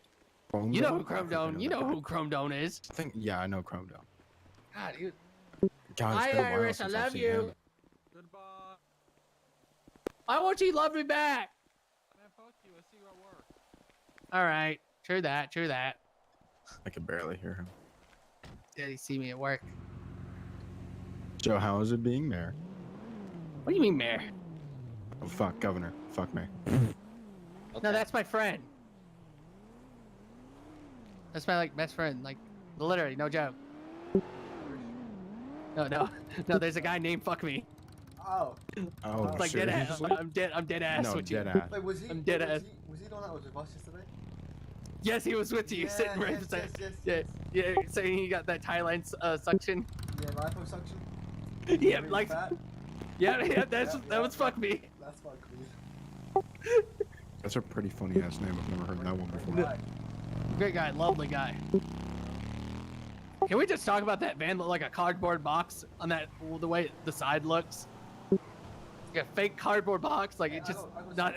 Chrome You know Dome? who Chrome Dome? You know who Chrome Dome is. Yeah, I know Chrome Dome. God, you. God, Hi, it's been a while Iris. I since I've love seen you. him. Why won't you love me back? All right. True that. True that. I can barely hear him. Did he see me at work? Joe, how is it being mayor? What do you mean, mayor? Oh, fuck, governor. Fuck me. No, that's my friend. That's my like best friend. Like, literally, no joke. No. There's a guy named Fuck Me. Oh. Oh, Like dead ass. seriously? I'm dead ass No, with you. dead ass. Wait, was he? I'm dead ass. Was he the one that was with us yesterday? Yes, he was with you, Yeah, sitting right yes, beside. yes, Yeah, saying he got that Thailand suction. Yeah, lipo suction. Yeah, Really like. fat? Yeah, that was Fuck Me. That's Fuck Me. That's a pretty funny ass name. I've never heard that one before. Great guy, lovely guy. Can we just talk about that van look like a cardboard box on that the way the side looks? Like a fake cardboard box, like it just not.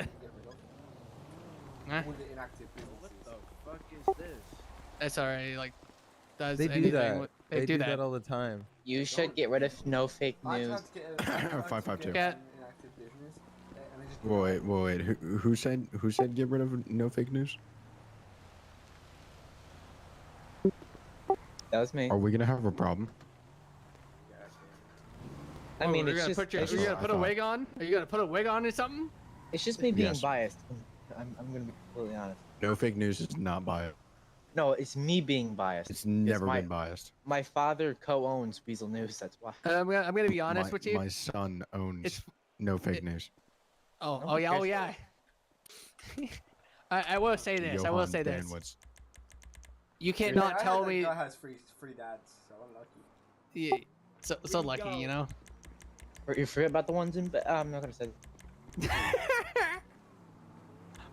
Huh? All the inactive businesses. What the fuck is this? SRA like does They do anything. that. They do that. all the time. You should get rid of no fake I news. tried to get a 552. Cat. inactive business, and they just Wait. Who said get rid of no fake news? That was me. Are we gonna have a problem? I mean, you're it's gonna just. put are you gonna put a wig on? Are you gonna put a wig on or something? It's just me being Yes. biased. I'm gonna be completely honest. No fake news is not biased. No, it's me being biased. It's never my, been biased. My father co-owns Weasel News. That's why. I'm gonna be honest with you. My son owns no fake news. Oh yeah. I will say this. I will say this. Danwoods. You can't not tell that me. guy has free dads, so I'm lucky. Yeah, so lucky, you know. Or you forget about the ones in. I'm not gonna say.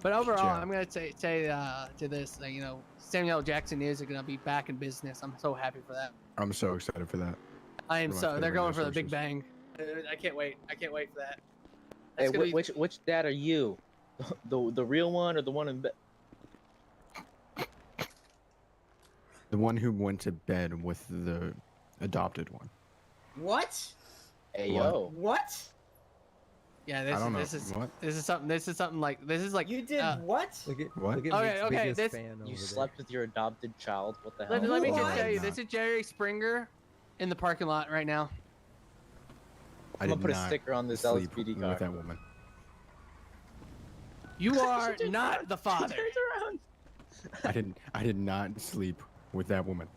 But overall, Yeah. I'm gonna say to this, that, you know, Samuel L. Jackson is gonna be back in business. I'm so happy for that. I'm so excited for that. I am One of my so. They're favorite going news for the Big sources. Bang. I can't wait. I can't wait for that. Hey, That's gonna be- which dad are you? The real one or the one in bed? The one who went to bed with the adopted one. What? Hey What? yo. What? Yeah, I don't know. this is What? this is something like this is like You did what? Look at What? Look at Okay, Meek's okay, biggest this- fan over You there. slept with your adopted child. What the hell? Let me just What? tell you, Nah. this is Jerry Springer in the parking lot right now. I I'm did gonna put a not sticker on this sleep LSPD with car. that woman. You are not the father. I did not sleep with that woman.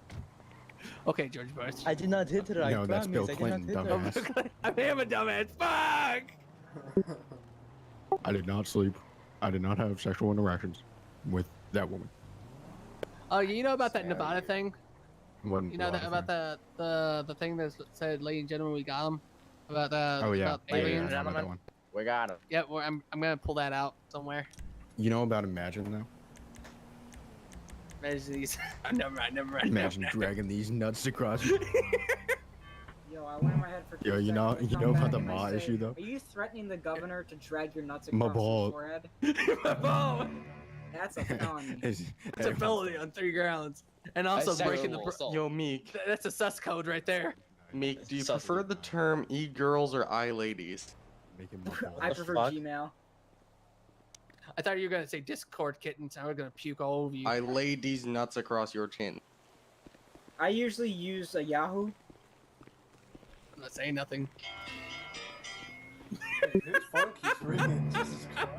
Okay, George Bush. I did not hit her. I No, that's promise. Bill I did Clinton, not hit her. dumbass. I am a dumbass. Fuck. I did not sleep. I did not have sexual interactions with that woman. Oh, you know about that Nevada thing? Wasn't You know that, about the thing that said, "Ladies and gentlemen, we got him." About the Oh yeah, about yeah, yeah, I aliens. remember that one. We got him. Yeah, well, I'm gonna pull that out somewhere. You know about Imagine though? Imagine these. Never mind. Imagine dragging these nuts across you. Yo, I went in my head for 2 Yo, you know- seconds. you Come know about back the and I Ma say, issue, though? Are you threatening the governor to drag your nuts My across ball. his forehead? My ball. That's a felony. It's It's a felony on 3 grounds, and also breaking the. Yo, Meek. That's a sus code right there. Meek, do you prefer the term e-girls or i-ladies? I prefer Gmail. I thought you were gonna say Discord kittens. I was gonna puke all over you. I laid these nuts across your chin. I usually use a Yahoo. I'm not saying nothing. Whose phone keeps ringing? Jesus Christ.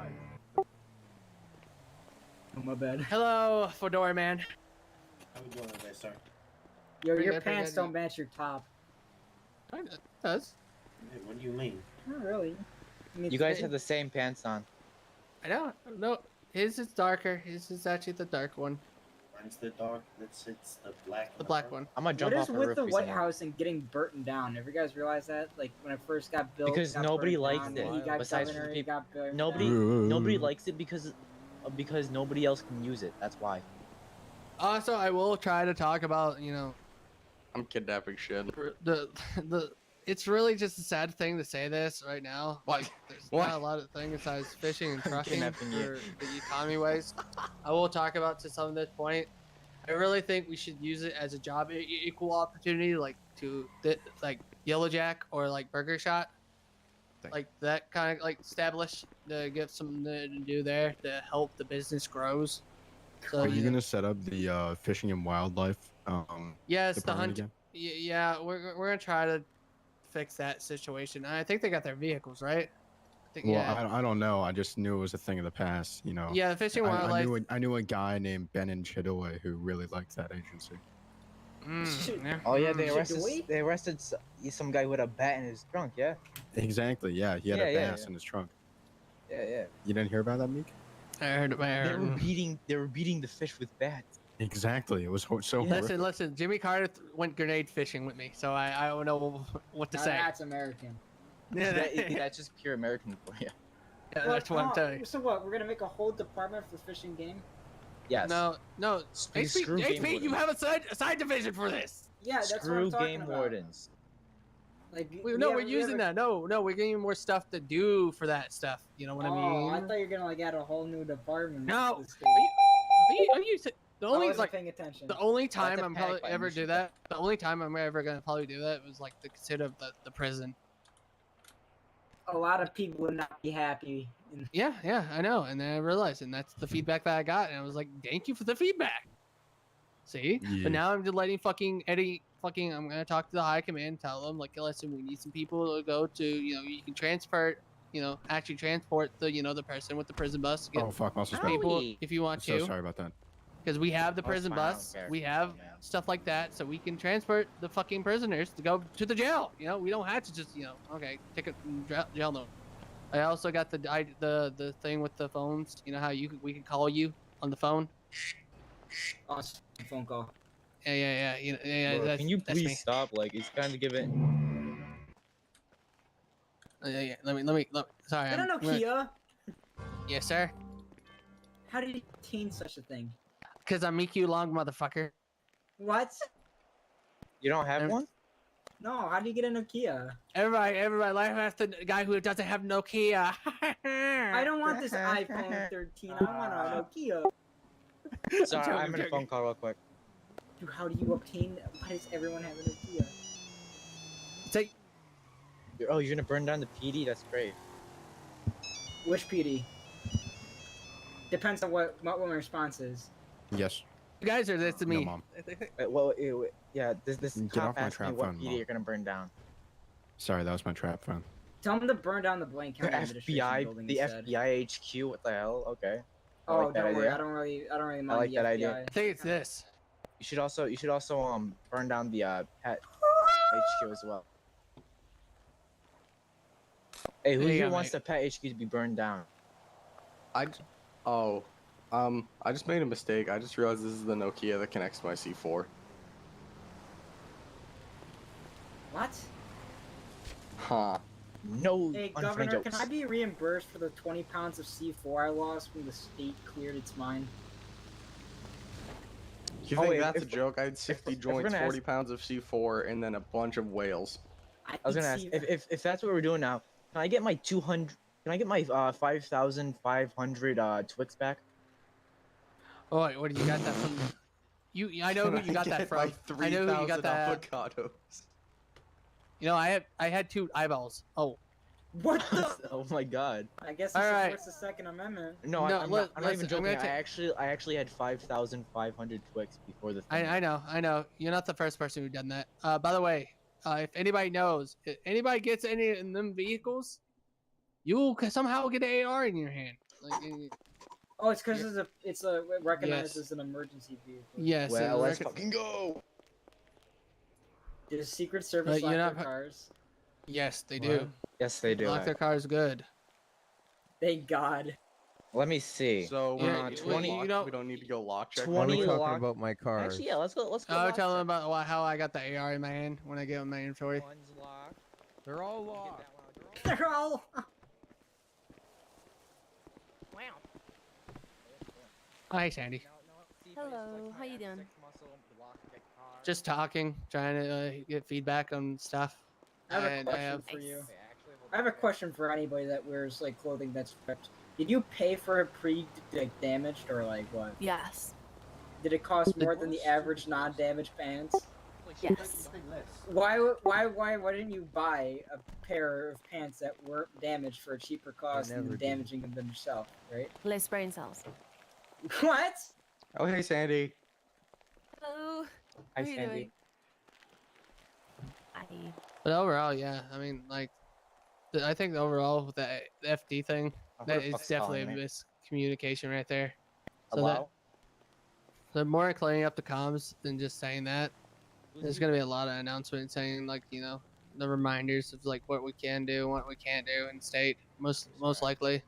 Oh, my bad. Hello, Fedora man. How we doing today, sir? Yo, Pretty your good, pretty pants good. don't match your top. It does. Hey, what do you mean? Not really. I mean, You guys have the same pants on. I know. No, his is darker. His is actually the dark one. Mine's the dark. It's the black. The black one. I'm gonna jump What off is a with roof the White recently. House and getting burnt down? Have you guys realized that? Like when it first got built, Because got nobody burnt likes down, it. He got Besides governor, for he people- got burnt Nobody down. nobody likes it because nobody else can use it. That's why. Also, I will try to talk about, you know, I'm kidnapping shit. the it's really just a sad thing to say this right now. Like, there's not a lot of things besides fishing and trucking kidnapping you. for the economy ways. I will talk about to some of this point. I really think we should use it as a job equal opportunity, like like Yellow Jack or like Burger Shot, like that kind of like establish to get something to do there to help the business grows. So Are you you know, gonna set up the fishing and wildlife? yes, the department hunt. again? Yeah, we're gonna try to fix that situation. I think they got their vehicles right. I think, Well, yeah. I don't know. I just knew it was a thing of the past. You know. Yeah, the fishing and wildlife. I knew a guy named Ben in Chidaway who really liked that agency. Oh yeah, they arrested some guy with a bat in his trunk. Yeah. Exactly. Yeah, he had Yeah, a yeah, bass yeah. in his trunk. Yeah, yeah. You didn't hear about that, Meek? I heard it. They were beating the fish with bats. Exactly. It was so horrific. Listen. Jimmy Carter went grenade fishing with me, so I don't know what to Now say. that's American. Yeah, That's just pure American for you. Yeah, that's what I'm telling you. So what? We're gonna make a whole department for fishing game? Yes. No. Screw game HP, you have a side division for this. Yeah, that's what Screw I'm talking game about. wardens. Like, We're using that. No, we're getting more stuff to do for that stuff. You know what I mean? I thought you were gonna like add a whole new department. No. to the state. The I only wasn't like paying attention. the only time a I'm panic probably button, ever you do should that. The only time I'm ever gonna probably do that was like to consider the prison. A lot of people would not be happy. Yeah, I know. And then I realized, and that's the feedback that I got, and I was like, thank you for the feedback. See, Yeah. but now I'm just letting fucking Eddie. I'm gonna talk to the high command, tell them like, listen, we need some people to go to. You can transfer. Actually transport the person with the prison bus. Get Oh fuck! Also spent. people if you want So to. sorry about that. Because we have the Oh, it's prison fine, I don't bus, care. we have stuff like that, so we can transport the fucking prisoners to go to the jail. We don't have to just okay, take a jail note. I also got the thing with the phones. You know how we can call you on the phone. Awesome phone call. Yeah. Bro, That's, can you that's please me. stop? Like, it's kind of giving. Yeah. Let me. Sorry. Get a Nokia. Yes, sir. How did you obtain such a thing? Cause I'm EQ long, motherfucker. What? You don't have one? No, how do you get a Nokia? Everybody laugh at the guy who doesn't have Nokia. I don't want this iPhone 13. I want a Nokia. Sorry, I'm in a phone call real quick. Dude, how do you obtain? Why does everyone have a Nokia? Take. Oh, you're gonna burn down the PD? That's great. Which PD? Depends on what my response is. Yes. You guys are this to me. No, Mom. Yeah. This Get cop off my asked me trap what phone, PD Mom. you're gonna burn down. Sorry, that was my trap phone. Tell them to burn down the Blaine The County Administration FBI, building the instead. FBI HQ. What the hell? Okay. I Oh, like that don't worry. idea. I don't really mind I like the that FBI. idea. I think it's this. You should also burn down the pet HQ as well. Hey, who There you here go, wants mate. the pet HQ to be burned down? I just made a mistake. I just realized this is the Nokia that connects to my C4. What? Huh. No. Hey, unfunny Governor, jokes. can I be reimbursed for the 20 pounds of C4 I lost when the state cleared its mine? You Oh, think wait, that's if- a joke? I had 60 if we're joints, gonna 40 pounds of C4, and then a bunch of whales. I was gonna ask if that's what we're doing now. Can I get my 200? Can I get my 5,500 Twix back? Oh, wait, what did you got that from? I know who you got that from. I know who you got that. Avocados. I had 2 eyeballs. Oh. What the? Oh my god. I guess All this right. supports the Second Amendment. No, I'm not even listen, joking. I'm gonna I actually had 5,500 Twix before the thing. I know. You're not the first person who's done that. By the way, if anybody knows, if anybody gets any in them vehicles, you will somehow get an AR in your hand. Oh, it's because it's recognized Yes. as an emergency vehicle. Yes. Well, let's fucking fucking go. Does Secret Service But lock you're their not- cars? Yes, they do. Yes, they do. Lock their cars good. Thank God. Let me see. So Yeah, 20. you know- We don't need to go lock check. Why are we 20 talking lock- about my cars? Actually, yeah. Let's go. Let's go. I was lock telling them check. about how I got the AR in my hand when I get in my inventory. One's locked. They're all locked. They're all. Hi, Sandy. Hello, how you doing? Just talking, trying to get feedback on stuff. I have a And question for you. I have a question for anybody that wears like clothing that's ripped. Did you pay for it damaged or like what? Yes. Did it cost more than the average non-damaged pants? Yes. Why didn't you buy a pair of pants that weren't damaged for a cheaper cost never than do. damaging them yourself, right? Less brain cells. What? Oh, hey, Sandy. Hello. Hi, How are you Sandy. doing? Hi. But overall, yeah, I mean, like, I think overall with the FD thing, Oh, who that the is fuck's definitely a calling me? miscommunication right there. Hello? The more cleaning up the comms than just saying that. There's gonna be a lot of announcements saying like, the reminders of like what we can do, what we can't do in state. Most likely.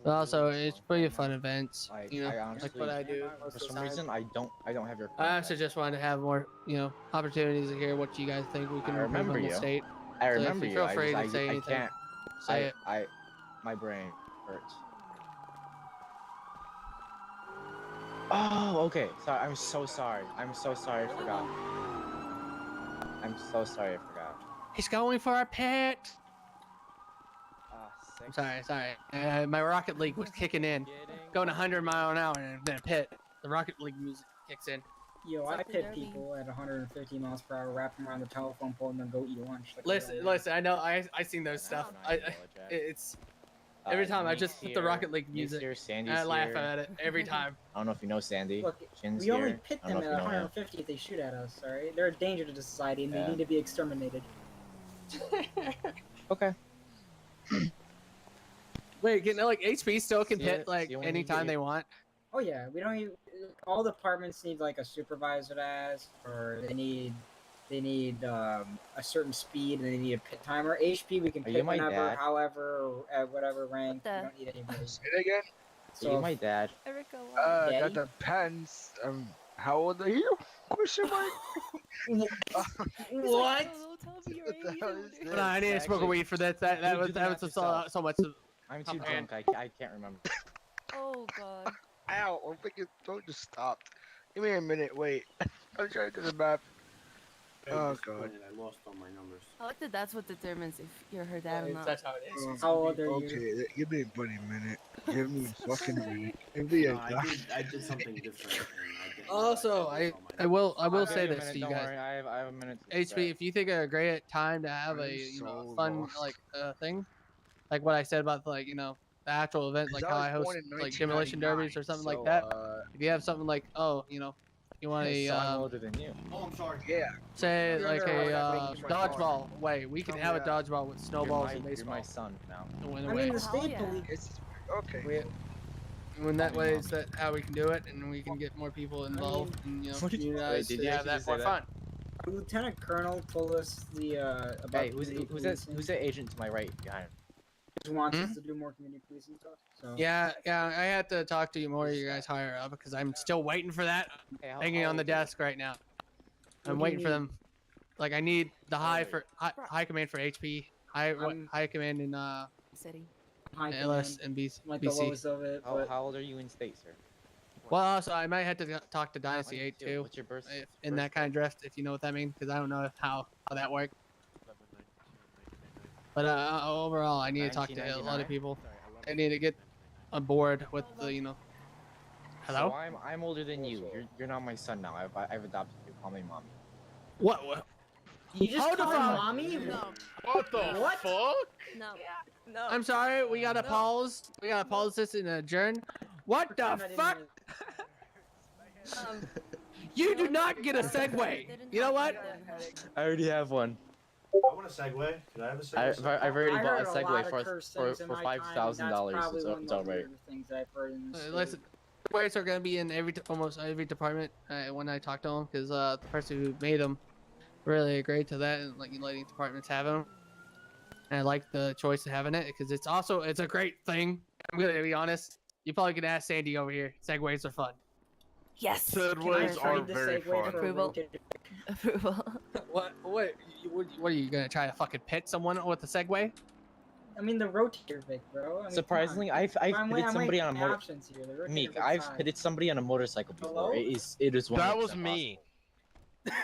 But also, it's pretty fun events. I like honestly, what I do. for most of some the time. reason, I don't have your. I also just wanted to have more, opportunities to hear what you guys think we can I improve remember on the you. state. I So if remember you you. feel I free just- to say I anything. can't. Say it. My brain hurts. Oh, okay. Sorry. I'm so sorry. I'm so sorry. I forgot. I'm so sorry. I forgot. He's going for a pet. I'm sorry. My Rocket League was kicking in, going 100 mile an hour in a pit. the Rocket League music kicks in. Yo, I Something pit derby. people at 150 miles per hour, wrap them around the telephone pole, and then go eat lunch. Like a Listen, real man. listen. I know. I seen those stuff. It's every time I just put the Rocket League music. Here, And Sandy's I laugh here. at it every time. I don't know if you know Sandy. Look, Shin's we only here. pit I don't them know at if you know him. 150 if they shoot at us. All right, they're a danger to the society, and Yeah. they need to be exterminated. Okay. Wait, like HP still can See pit it- like see it when you anytime get they your- want. Oh yeah, we don't even. All departments need like a supervisor to ask, or they need a certain speed, and they need a pit timer. HP we can Are you pit my whenever, dad? however, or at whatever rank. We don't need anybody. Say it again. Are you my dad? Erica, That depends. How old are you? Question mark. What? But I need to smoke a weed for that. That was so much. I'm too comprehend. drunk. I can't remember. Oh god. Ow! I'm thinking. Don't just stop. Give me a minute. Wait. I'm trying to do the map. Oh god. I lost all my numbers. I like that that's what determines if you're her dad or not. That's how it is. How old are you? Okay, give me a buddy minute. Give me a fucking minute. Give me a. No, I did something different. And I did Also, I will say give you a this to minute, you don't guys. worry, I have a minute. to HP, spare. if you think a great time to have a fun thing, like what I said about like the actual event, like I how was I host born in like demolition derbies or something like that. If you have something like you want a So I'm older than you. Oh, I'm sorry. Yeah. say You're like under a our dodgeball way, we can have a dodgeball with snowballs and You're baseball. my son now. Win I away. mean, the state police. Okay. When that way is that how we can do it, and we can get more people involved, and What did you- you wait, guys did to you have actually that just say more that? fun. Lieutenant Colonel told us the about Hey, who's that agent to my right behind him? He wants us to do more community policing stuff. So. Yeah, I had to talk to you more, you guys higher up, because I'm still waiting for that. Hey, how- Hanging how on the old are you? desk right now. do I'm you waiting for need? them. Like I need the high command for HP, high command in City. High LS command, and like the BC. lowest of it. But How old are you in state, sir? Well, also I might have to talk to Dynasty 8 too. What's your birth? In that kind of drift, if you know what that means, because I don't know how that works. But overall, I need to talk to a lot of 1999? people. I need to get on board with the Hello? So I'm older than you. You're not my son now. I've adopted you. Call me mommy. What? you just Hold call the her fuck. mommy? What the fuck? No. No. I'm sorry, we gotta pause. We gotta pause this and adjourn. What the Pretend I didn't fuck? hear You do not get a segue. You know what? I already have one. I want a Segue. Could I have a Segue? I've already I bought heard a a lot Segway of for curse things in my time, and $5,000. that's probably one of It's the alright. weirder things I've heard in this state. Listen, segways are gonna be in almost every department when I talk to them, because the person who made them really agreed to that, and like letting departments have them. And I like the choice of having it because it's a great thing. I'm gonna be honest. You probably could ask Sandy over here. Segways are fun. Yes. Segways Can I are trade the very Segway for a fun. Approval. rotated- Approval. What are you gonna try to fucking pit someone with a Segway? I mean, the rotator Vic, bro. I mean, Surprisingly, come on. I've I'm pitted I'm somebody weighing on a motor. options here. The rotator Meek, Vic's I've high. pitted somebody on a motorcycle before. Hello? It is 100% That was me. possible.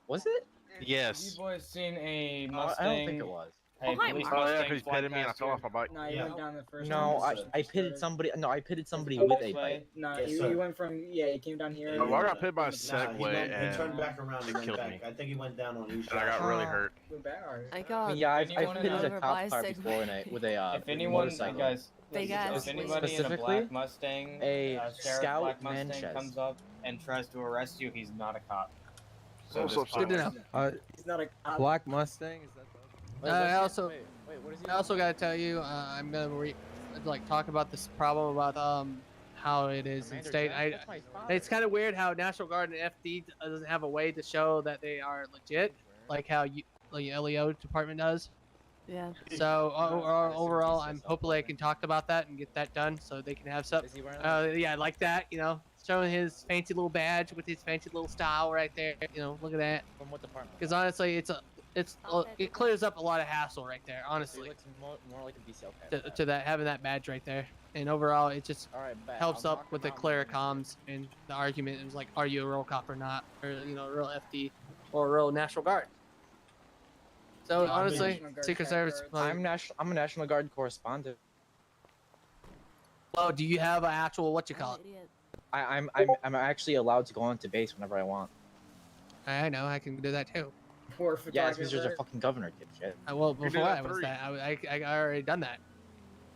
Was it? Yes. You boys seen a I Mustang? don't think it was. Hey, hi, police Mark. Oh yeah, Mustang because he's fly petting me and I past fell you. off my bike. No, you Yeah. went down the first No, one. I pitted somebody. No, I pitted somebody This with a way. bike. No, Yes, you sir. went from he came down here. Oh, I got hit by a Nah, Segway he turned and back around and went killed back. me. I think he went down on you. I got really hurt. Went back, or- I I got. mean, yeah, I've Anyone pitted a over by cop car Segway. before with a If anyone, you motorcycle. guys, Big ass if anybody in a Specifically, black Mustang, a Sheriff Scout Black Mustang Manchester. comes up and tries to arrest you, he's not a cop. So Also, just Good to know. He's not a cop. Black Mustang. Is that I also Wait, what is he? I also gotta tell you, I'm gonna talk about this problem about how it is in Commander state. Jack? That's my father. It's kind of weird how National Guard and FD doesn't have a way to show that they are legit, like how LEO department does. Yeah. So overall, I'm hopefully I can talk about that and get that done, so they can have some. Is he wearing that? Yeah, like that, showing his fancy little badge with his fancy little style right there. Look at that. From what department? Because honestly, it clears up a lot of hassle right there. So he Honestly, looks more like a DC. Okay. to that having that badge right there, and overall, it just All right, bet. helps I'll up knock with him the out clear in a minute. comms and the argument is like, are you a real cop or not, or a real FD or a real National Guard? So Yeah, honestly, National Guard Secret track Service. guards. I'm a National Guard correspondent. Oh, do you have an actual what you call it? Idiot. I'm actually allowed to go onto base whenever I want. I know, I can do that too. Poor Yeah, it's because photographer. there's a fucking governor, dipshit. Well, You do before that I was three. that, I already done that.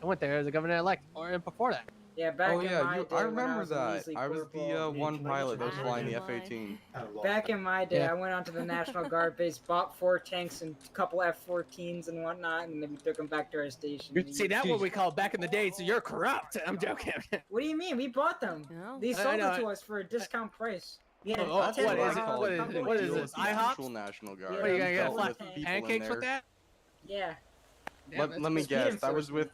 I went there as a governor-elect, or before that. Yeah, back Oh in yeah, my you. day I when remember was a that. measly I was corporal. the one pilot that was flying the F-18. Back in my day, Yeah. I went onto the National Guard base, bought 4 tanks and a couple F-14s and whatnot, and then we took them back to our station. See, that's what we call back in the day. So you're corrupt. I'm joking. What do you mean? We bought them. They I sold know. it to us for a discount price. Yeah, Oh, That's what what is I it? call What it. is You it? What is deal this? with the IHOP? actual National Guard. What are you gonna You get? dealt Flat with people in pancakes with there. that? Yeah. Damn, Let me speed guess. That was enforcement. with.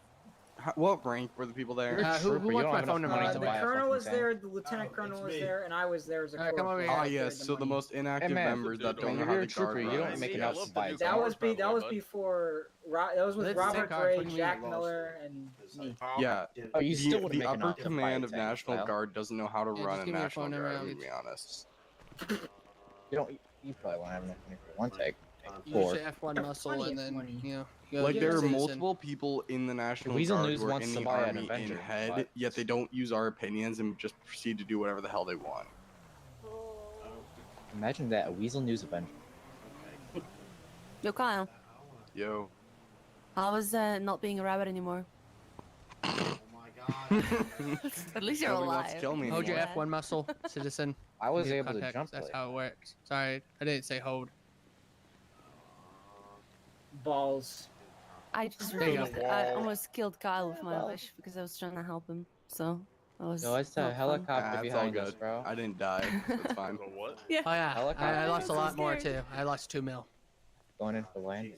What rank were the people there? Who wants my phone number? The colonel was there, the lieutenant colonel was there, and I was there as a Alright, come over corporal. here. Ah, yes. So the most inactive man, members that don't when know you're how a the guard trooper, you don't runs. make enough spies. That was before. That was with Let's Robert take our Gray, fucking Jack meat. Miller, and me. Yeah. Oh, you still the wouldn't make upper enough to command fight of tank National style. Guard doesn't know how to Yeah, run just a give me your National phone number, Guard. I'll To get be honest. You don't. You probably won't have enough money for one take. You Four. should F1 muscle, and then you know. Like there are citizen. multiple people in the National Weasel Guard News who are wants in to the buy an army in Avenger, head, but- yet they don't use our opinions and just proceed to do whatever the hell they want. Imagine that, a Weasel News Avenger. Yo, Kyle. Yo. How is not being a rabbit anymore? At least you're Nobody wants alive. to kill me Hold your anymore. F1 muscle, citizen. I was Give able to context. jump That's late. how it works. Sorry, I didn't say hold. Balls. I just There you go. refused. I almost killed Kyle with my wish because I was trying to help him. So that was. No, it's a not fun. helicopter It's all behind us, good. bro. I didn't die, so it's fine. What? Yeah. Oh yeah, I lost a so lot more scary. too. I lost 2 mil. Going in for landing.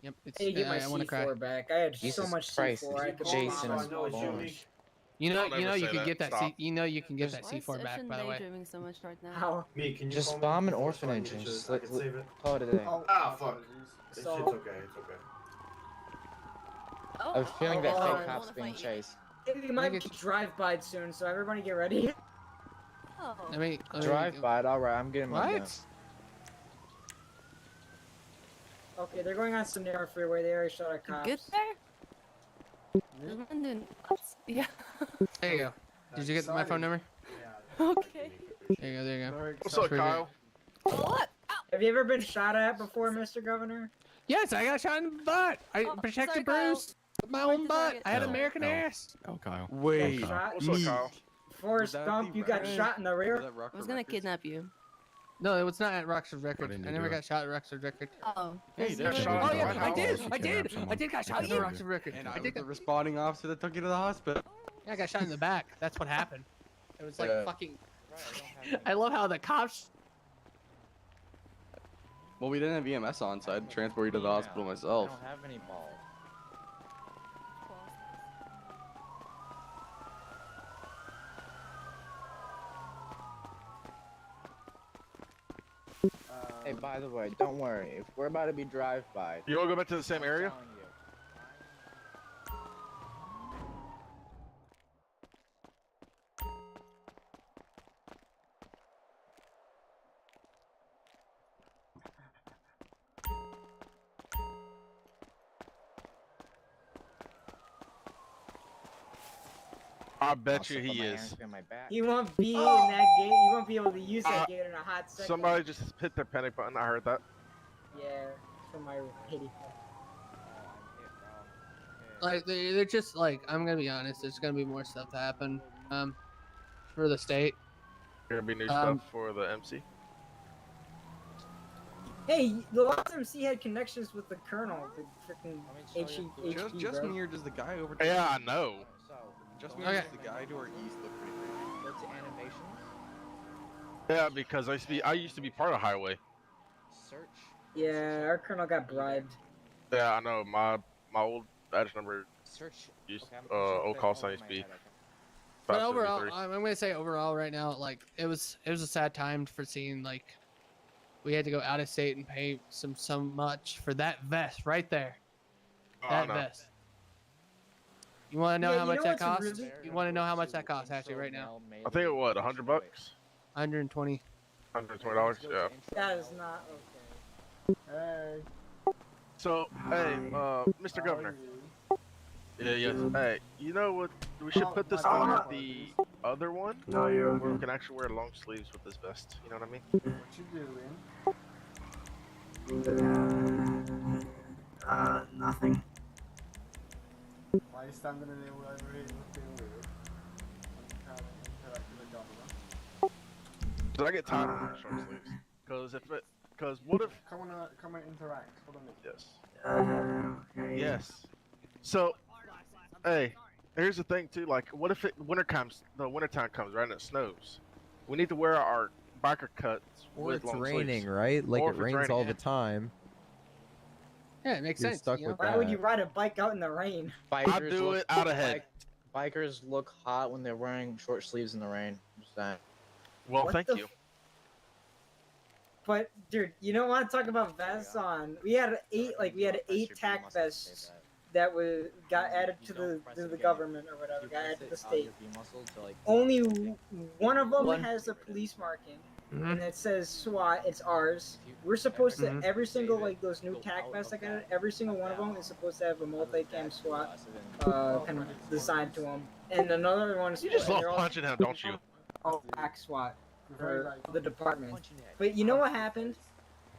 Yep, it's. I need to get my I want to cry. C4 back. I had so Jesus much Christ, C4. I could Jason bomb is on born. You know, Don't ever you say can that. get that. Stop. You know, you can get that Why is C4 back. Session By the way. daydreaming so much right now? How? Me, can you Just call me bomb an before so I orphanage can and just- just I can save it? call it a day. Ah, fuck. It's So- okay, it's okay. Oh, I was feeling that oh, fake I cops wanna being fight you. chased. It might be drive-by soon, so everybody get ready. Oh. I mean, Drive by it, alright, I'm getting my gun. What? Okay, they're going on Sonora Freeway. They already shot our cops. Good there? I'm doing. Yeah. There you go. Did you get my phone number? Okay. There you go. There you go. What's up, Kyle? What? Have you ever been shot at before, Mr. Governor? Yes, I got shot in the butt. I Oh, protected sorry, Kyle. Bruce with my own butt. target. I had Oh, American oh. ass. Oh, Kyle. Wait. Shot? What's up, Kyle? Forrest that Gump, the you got record? shot in the rear? I was gonna kidnap you. No, it was not at Roxford Record. didn't I you never do got it? shot at Roxford Record. Oh. Hey, Is you did it- shot Oh at yeah, Roxford I Record. did. You I kidnapped did. someone. I did got shot at Yeah. Roxford Record. And I I was did. the responding officer that took you to the hospital. Yeah, I got shot in the back. That's what happened. It was like Yeah. fucking. I love how the cops. Well, we didn't have EMS on, so I had to transport you to the hospital I myself. don't have any balls. Hey, by the way, don't worry. If we're about to be drive-by, You all go back to the same area? telling you. I bet Also you put he my is. hands behind my back. You won't be in that gate. You won't be able to use that gate in a hot second. Somebody just hit their panic button. I heard that. Yeah, for my pity. Like they're just like, I'm gonna be honest. There's gonna be more stuff to happen. For the state. Gonna be new Um, stuff for the MC. Hey, the last MC had connections with the colonel, the freaking Just bro. me or does the guy over? Yeah, I know. Just me Okay. or does the guy to our east look pretty creepy? Go to animations. Yeah, because I used to be part of Highway. Search. Yeah, our colonel got bribed. Yeah, I know. My old badge number Search. used Okay, I'm gonna search old that call over sign my used to be head, okay. But 573. overall, I'm gonna say overall right now, like it was a sad time for seeing like we had to go out of state and pay so much for that vest right there. Oh, That no. vest. You want to know Yeah, how you much know that what's costs? really- You want to know how much that costs actually right now? I think it what, $100? 120. $120. Yeah. That is not okay. Hey. So, hey, Mr. Governor. Yeah, yes. Hey, you know what? We should put this thing at the other one. No, you're Where we okay. can actually wear long sleeves with this vest. You know what I mean? What you doing? Nothing. Why are you standing in here over here looking weird? I'm trying to interact with the governor. Did I get tired of wearing short sleeves? Cause what if? Come on, interact. Hold on. Yes. Okay. Yes. So, hey, here's the thing too. Like, what if the wintertime comes, right, and it snows? We need to wear our biker cuts Or with it's long raining, sleeves. right? Like Or it if it's rains raining, all yeah. the time. Yeah, it makes You're sense. stuck You know? with Why that. would you ride a bike out in the rain? Bikers do look- it out ahead. Bikers look hot when they're wearing short sleeves in the rain. Just saying. Well, What thank the you. But dude, you don't want to talk about vests on. We had eight tack vests that got added to the government or whatever, got added to the state. Only one of them has a police marking, and it says SWAT. It's ours. We're supposed to every single those new tack vests I got. Every single one of them is supposed to have a multi-cam SWAT kind of design to them, and another one is You just love they're all punching him, don't you? tack SWAT for the department. But you know what happened?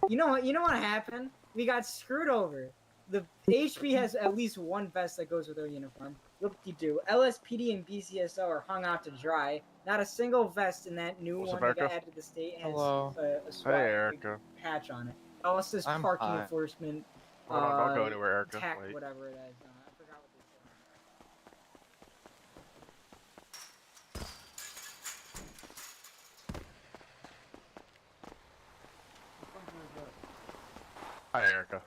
You know what happened? We got screwed over. The HP has at least one vest that goes with their uniform. Whoop-de-doo. LSPD and BCSO are hung out to dry. Not a single vest in that new What's one up, that got Erica? added to the state has Hello. a SWAT Hey, Erica. patch on it. All it says I'm parking hot. enforcement. Hold on, don't go anywhere, Erica. Tack, Wait. whatever it is. I forgot what they said. Hi, Erica.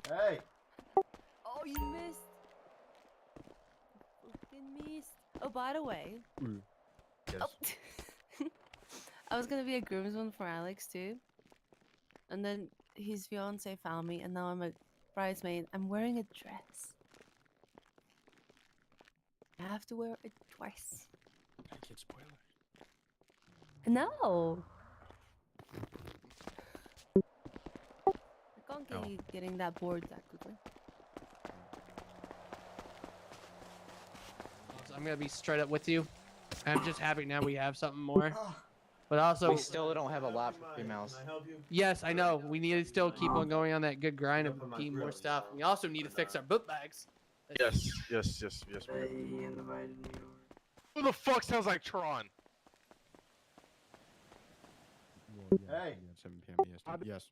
Hey! Oh, you missed. You fucking missed. Oh, by the way. Yes. Oh. I was gonna be a groomsman for Alex too. And then his fiance found me, and now I'm a bridesmaid. I'm wearing a dress. I have to wear it twice. Kid spoiler. No! I can't keep getting that bored that quickly. So I'm gonna be straight up with you. I'm just happy now we have something more. But also, We still don't have a lot for females. yes, I know we need to still keep on going on that good grind of keeping more stuff. We also need to fix our book bags. Yes. Who the fuck sounds like Tron? Hey. 7 p.m. EST. Yes.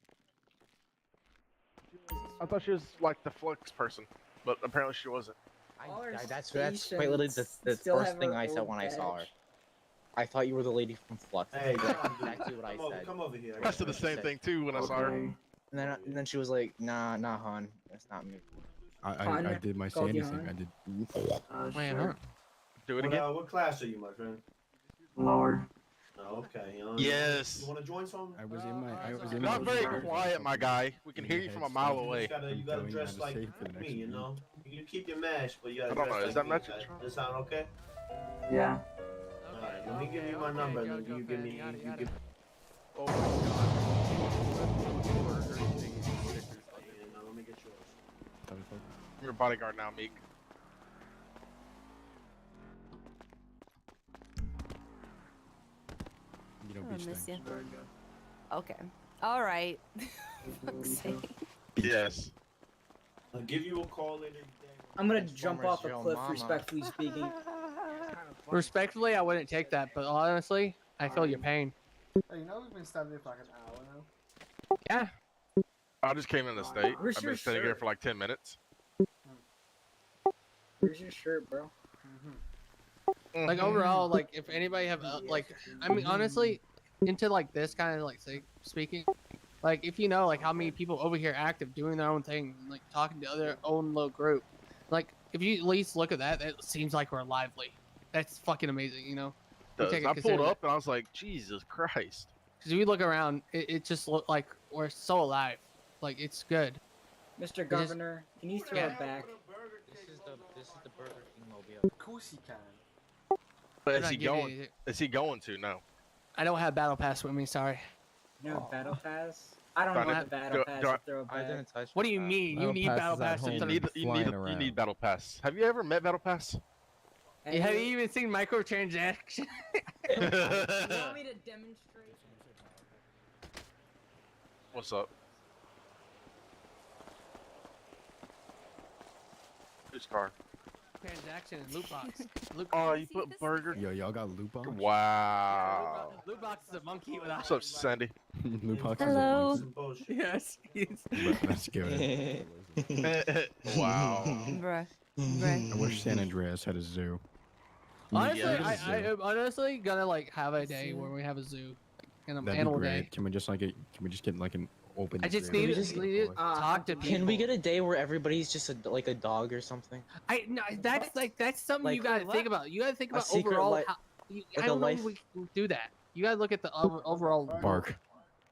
I thought she was like the Flux person, but apparently she wasn't. That's quite literally the first thing I said when I saw her. I thought you were the lady from Flux. Hey, That's exactly what I said. Come over here. I said the same thing too when I saw her. And then she was like, nah, hon, that's not me. I did my Sandy thing. I did. Man, Sure. Do it again. What class are you, my friend? Lower. Oh, okay. Yes. You want to join some? I was in Not very quiet, my guy. We can hear you from a mile away. You gotta dress like me, you know. You keep your mask, but you gotta I don't dress know. like Is that me. matching? Does that sound okay? Yeah. Alright, let me give you my number, and then you give me. You give. Oh my god. Now let me get yours. I'm your bodyguard now, Meek. You know, I beach miss things. you. Okay. All right. Fuck's sake. Yes. I'll give you a call later today. I'm gonna jump off a cliff, respectfully speaking. respectfully, I wouldn't take that, but honestly, I feel your pain. Hey, you know we've been standing here for like an hour now. Yeah. I just came in the state. Where's I've your been sitting here shirt? for like 10 minutes. Where's your shirt, bro? Like overall, like if anybody have like, I mean honestly, into like this kind of like speaking, like if you know like how many people over here active doing their own thing, and, like talking to other own little group, like if you at least look at that, it seems like we're lively. That's fucking amazing, you know. I pulled up and I was like, Jesus Christ. Because if you look around, it just look like we're so alive. Like it's good. Mr. Governor, can you throw it back? This is the Burger King mobile. Of course he can. But I'm is not he giving going? Is he going to? No. I don't have battle pass with me. Sorry. No battle pass. I don't know Fine, what the battle pass to throw back. What do you mean? You need battle pass to You throw. need battle pass. Have you ever met battle pass? Have you even seen microtransaction? You want me to demonstrate? What's up? Whose car? Transaction and loot box. Oh, you put burger. Yo, y'all got loot box? Wow. Loot box is a monkey with a. What's up, Sandy? Loot box Hello. is a monkey. Yes. That's good. Wow. Bruh. I wish San Andreas had a zoo. Honestly, Yeah. I'm honestly gonna like have a day where we have a zoo, and an That'd be animal great. day. Can we just get like an open? I just zoo? need to talk to people. Can we get a day where everybody's just like a dog or something? No, that's something Like, you gotta think about. You gotta think a about secret overall. life- How, like I a don't know life- if we can do that. You gotta look at the overall. Bark.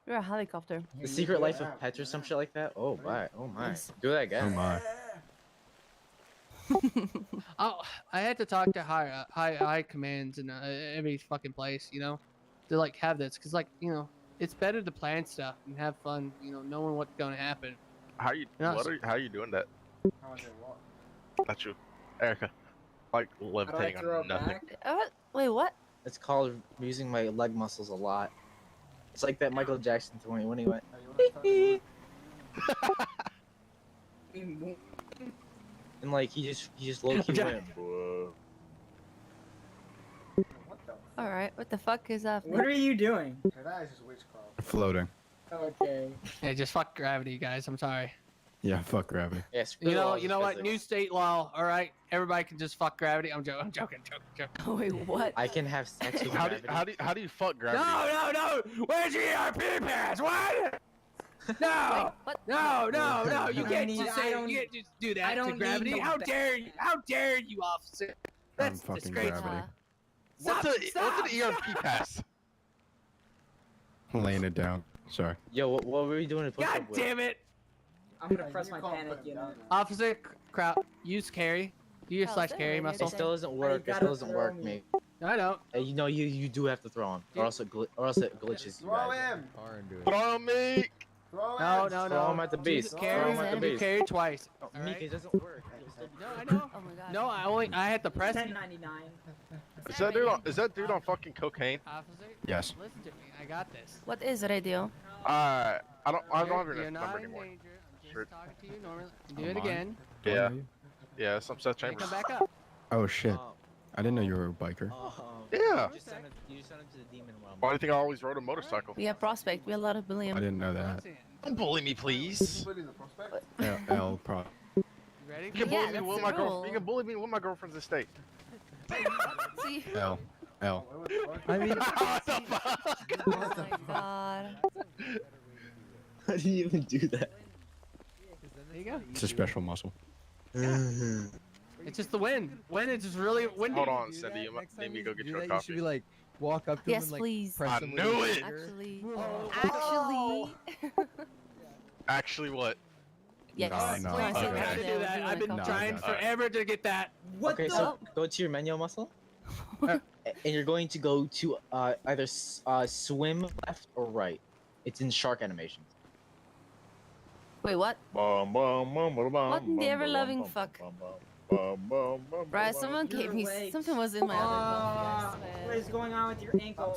You're a helicopter. The Secret Life of Pets or some shit like that? Oh my, oh my. Do that again. Oh my. Oh, I had to talk to high commands in every fucking place, you know, to like have this, cause like it's better to plan stuff and have fun, knowing what's gonna happen. How you doing that? How I do what? Not you, Erica. Like levitating on nothing. Wait, what? It's called using my leg muscles a lot. It's like that Michael Jackson thing when he went. And like he just low key went. All right. What the fuck is that? What are you doing? Okay, that is just witchcraft. Floating. Okay. Yeah, just fuck gravity, guys. I'm sorry. Yeah, fuck gravity. Yes. You know what? New state law. All right, everybody can just fuck gravity. I'm joking. Wait, what? I can have sex with How gravity. do you fuck gravity? No! Where's your ERP pass? What? No! No! You can't just say you can't just do that to gravity. How dare you? How dare you, officer? That's fucking disgraceful. gravity. What's an ERP pass? Laying it down. Sorry. Yo, what were we doing? God damn it! I'm gonna press my panic unit. Officer, crowd, use carry. Do your slash carry muscle. It still doesn't work. It still doesn't work, mate. I know. You do have to throw him, or else it glitches. You Throw guys. him! Throw me! Throw him! No. Throw him at the beast. Use Throw carry, him at the beast. carry twice. Meek, it doesn't work. No, I know. Oh my god. No, I had to press. 1099. Is that dude on fucking cocaine? Officer, Yes. listen to me. I got this. What is radio? I don't have You're your not number in anymore. danger. I'm Sure. just talking to you normally. Do Oh, it mine? again. Yeah. Yeah, some Seth And Chambers. come back up. Oh shit. I didn't know you were a biker. Yeah. You sent him to the demon realm. Why do you think I always rode a motorcycle? We have prospect. We have a lot of I billion. didn't know that. Don't bully me, please. Bully the prospect? L pro. You ready? You can Yeah, bully me that's with the my rule. girl. You can bully me with my girlfriend's estate. See? L. L. I mean, What the fuck? Oh my god. how do you even do that? There you go. It's a special muscle. It's just the wind. Wind is just really windy. Hold on, Cindy. You need me to go get you a You coffee. should be like, walk up to Yes, him and like please. press I him with knew your it! finger. Actually. Actually, what? Yes. No, Please don't Okay. have to do that. I've been No, trying no. forever to get that. Okay, so go to your menu muscle, and you're going to go to either swim left or right. It's in shark animations. Wait, what? What in the ever-loving fuck? Right, someone gave me. Something was in my other coffee, I What swear. is going on with your ankle?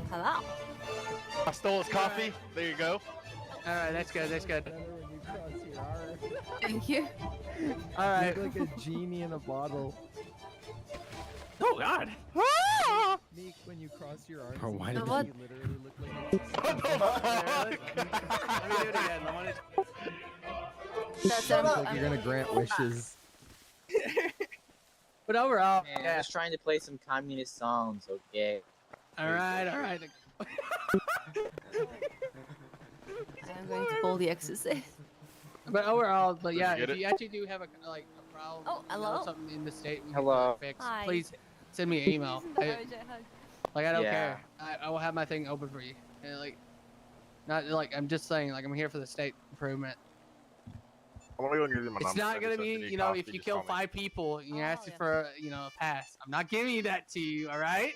Hello. I stole his coffee. There you go. All right, that's good. That's good. Thank you. All right. You look like a genie in a bottle. Oh God. Meek, when you cross your arms, Oh, why The did what? you literally look like What the fuck? Let me do it again. I want to. That's like you're gonna grant wishes. But overall, Man, I'm yeah. just trying to play some communist songs, okay? All right. I'm going to pull the exorcist. But overall, but yeah, you get if it? you actually do have a problem, Oh, hello. something in the state, we Hello. can fix. Hi. Please send me an email. Like I don't Yeah. care. I will have my thing open for you. And, like, not like I'm just saying, like I'm here for the state improvement. I'm gonna go and give you my It's number. not gonna so if be, you need you know, coffee, if you just kill call me. 5 people, and you ask yeah. for, a pass. I'm not giving you that to you. All right?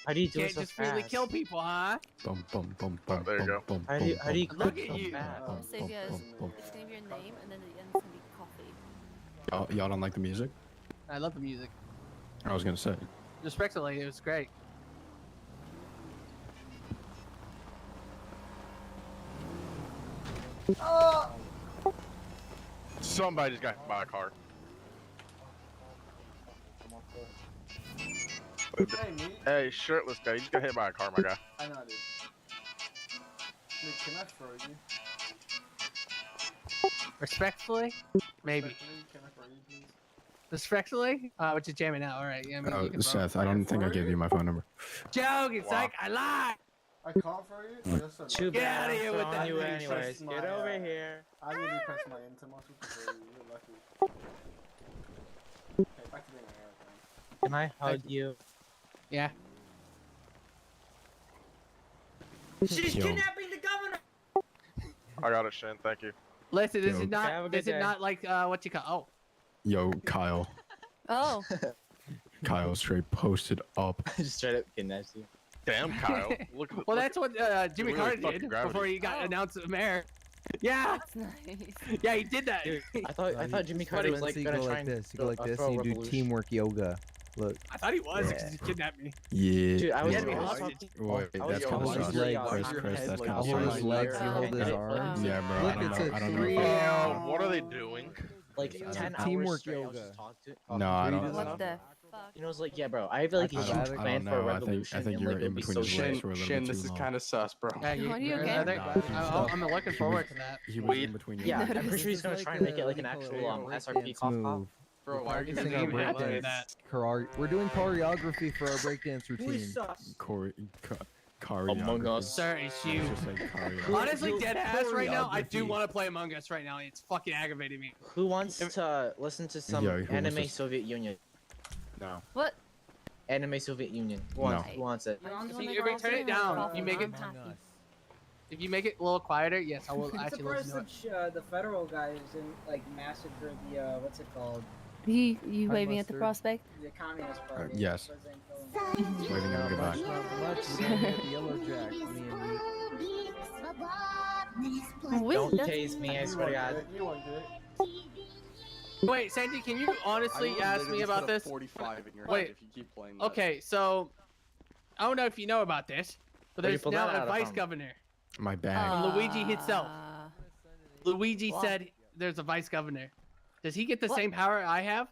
How do you do Can't it so just freely fast? kill people, huh? Bum bum bum bum. there you go. How do you Look cook at so you. fast? So yeah, it's gonna be your name, and then at the end it's gonna be coffee. Y'all don't like the music? I love the music. I was gonna say. Respectfully, it was great. Oh! Somebody just got hit by a car. Hey, me? Hey, shirtless guy, you just got hit by a car, my guy. I know I did. Wait, can I throw you? Respectfully, maybe. Respectfully, can I throw you, please? Respectfully, which is jamming out. All right, yeah. I mean, you can throw Seth, I don't think I gave you my phone number. Joke, it's like I lied. I can't throw you? Or just Too Get bad out of I'm here with throwing that. you anyways. my, Get over here. I really pressed my enter muscle to throw you. You're lucky. Okay, back to being an airplane. Can I hug you? Yeah. She's Yo. kidnapping the governor. I got it, Shin. Thank you. Listen, this Yo. is not. Have a good This is day. not like what you call. Yo, Kyle. Oh. Kyle straight posted up. Just straight up kidnapped you. Damn, Kyle. Look. Well, that's what Jimmy really Carter fucking did gravity. before he got Oh. announced as mayor. Yeah. That's nice. Yeah, he did that. Dude, I thought Jimmy Carter was like you gonna go try like and this. You go like this, throw and you do revolution. teamwork yoga. Look. I thought he was Yeah. because he kidnapped me. Yeah. Dude, I was, Yeah, to be I was hostage. talking. Wait, I was that's Yo, kind of hold sus. his leg, Chris, that's kind I'll of hold sus. his legs, you hold his Okay. arms. Yeah, bro. Look, I don't it's know. a I don't know. three- What are they doing? Like It's 10 hours teamwork straight. I was yoga. just talking. No, I don't. What the fuck? You know, it's like, yeah, bro. I have like a I huge don't plan for a know. revolution. I think and, you're like, in it'll be between so his shit. legs for a little Shin, bit this too is long. kind of sus, bro. Yeah, Are you okay? I'm looking forward to that. He was in between your Yeah, legs. I'm pretty sure he's gonna try and make it like an actual SRP cough cough. Bro, why are you Doesn't saying even have to do that? that. We're doing choreography for our breakdance Who routine. is sus? Among Us. Sir, it's you. Just like choreography. Honestly, dead ass right now. I do want to play Among Us right now. It's fucking aggravating me. Who wants to listen to some Yo, who wants anime to- Soviet Union? No. What? Anime Soviet Union. Who No. wants, who wants it? I just If wanna you go turn it outside and have down, coffee. you make it. I'm happy. If you make it a little quieter, yes, I will I'm actually surprised listen to it. the federal guys didn't like massacre the what's it called? You waving at the mustard. prospect? The Communist Party. Yes. President Kennedy. Waving him goodbye. Not much. We're gonna hit the yellow jack. Me and you. Wait, Don't that's- tase me, I swear to God. You won't do it. Wait, Sandy, can you honestly I ask literally me just about put a this? 45 in your Wait. head if you keep playing that. Okay, so I don't know if you know about this, but Where'd you there's pull now that a out of vice from? governor. My bag. Luigi himself. Luigi What? said there's a vice governor. Does he get the What? same power I have?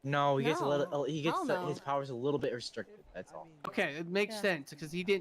No, he gets a No. little. He gets Hell no. his powers a little bit restricted. That's all. Okay, it makes Yeah. sense because he didn't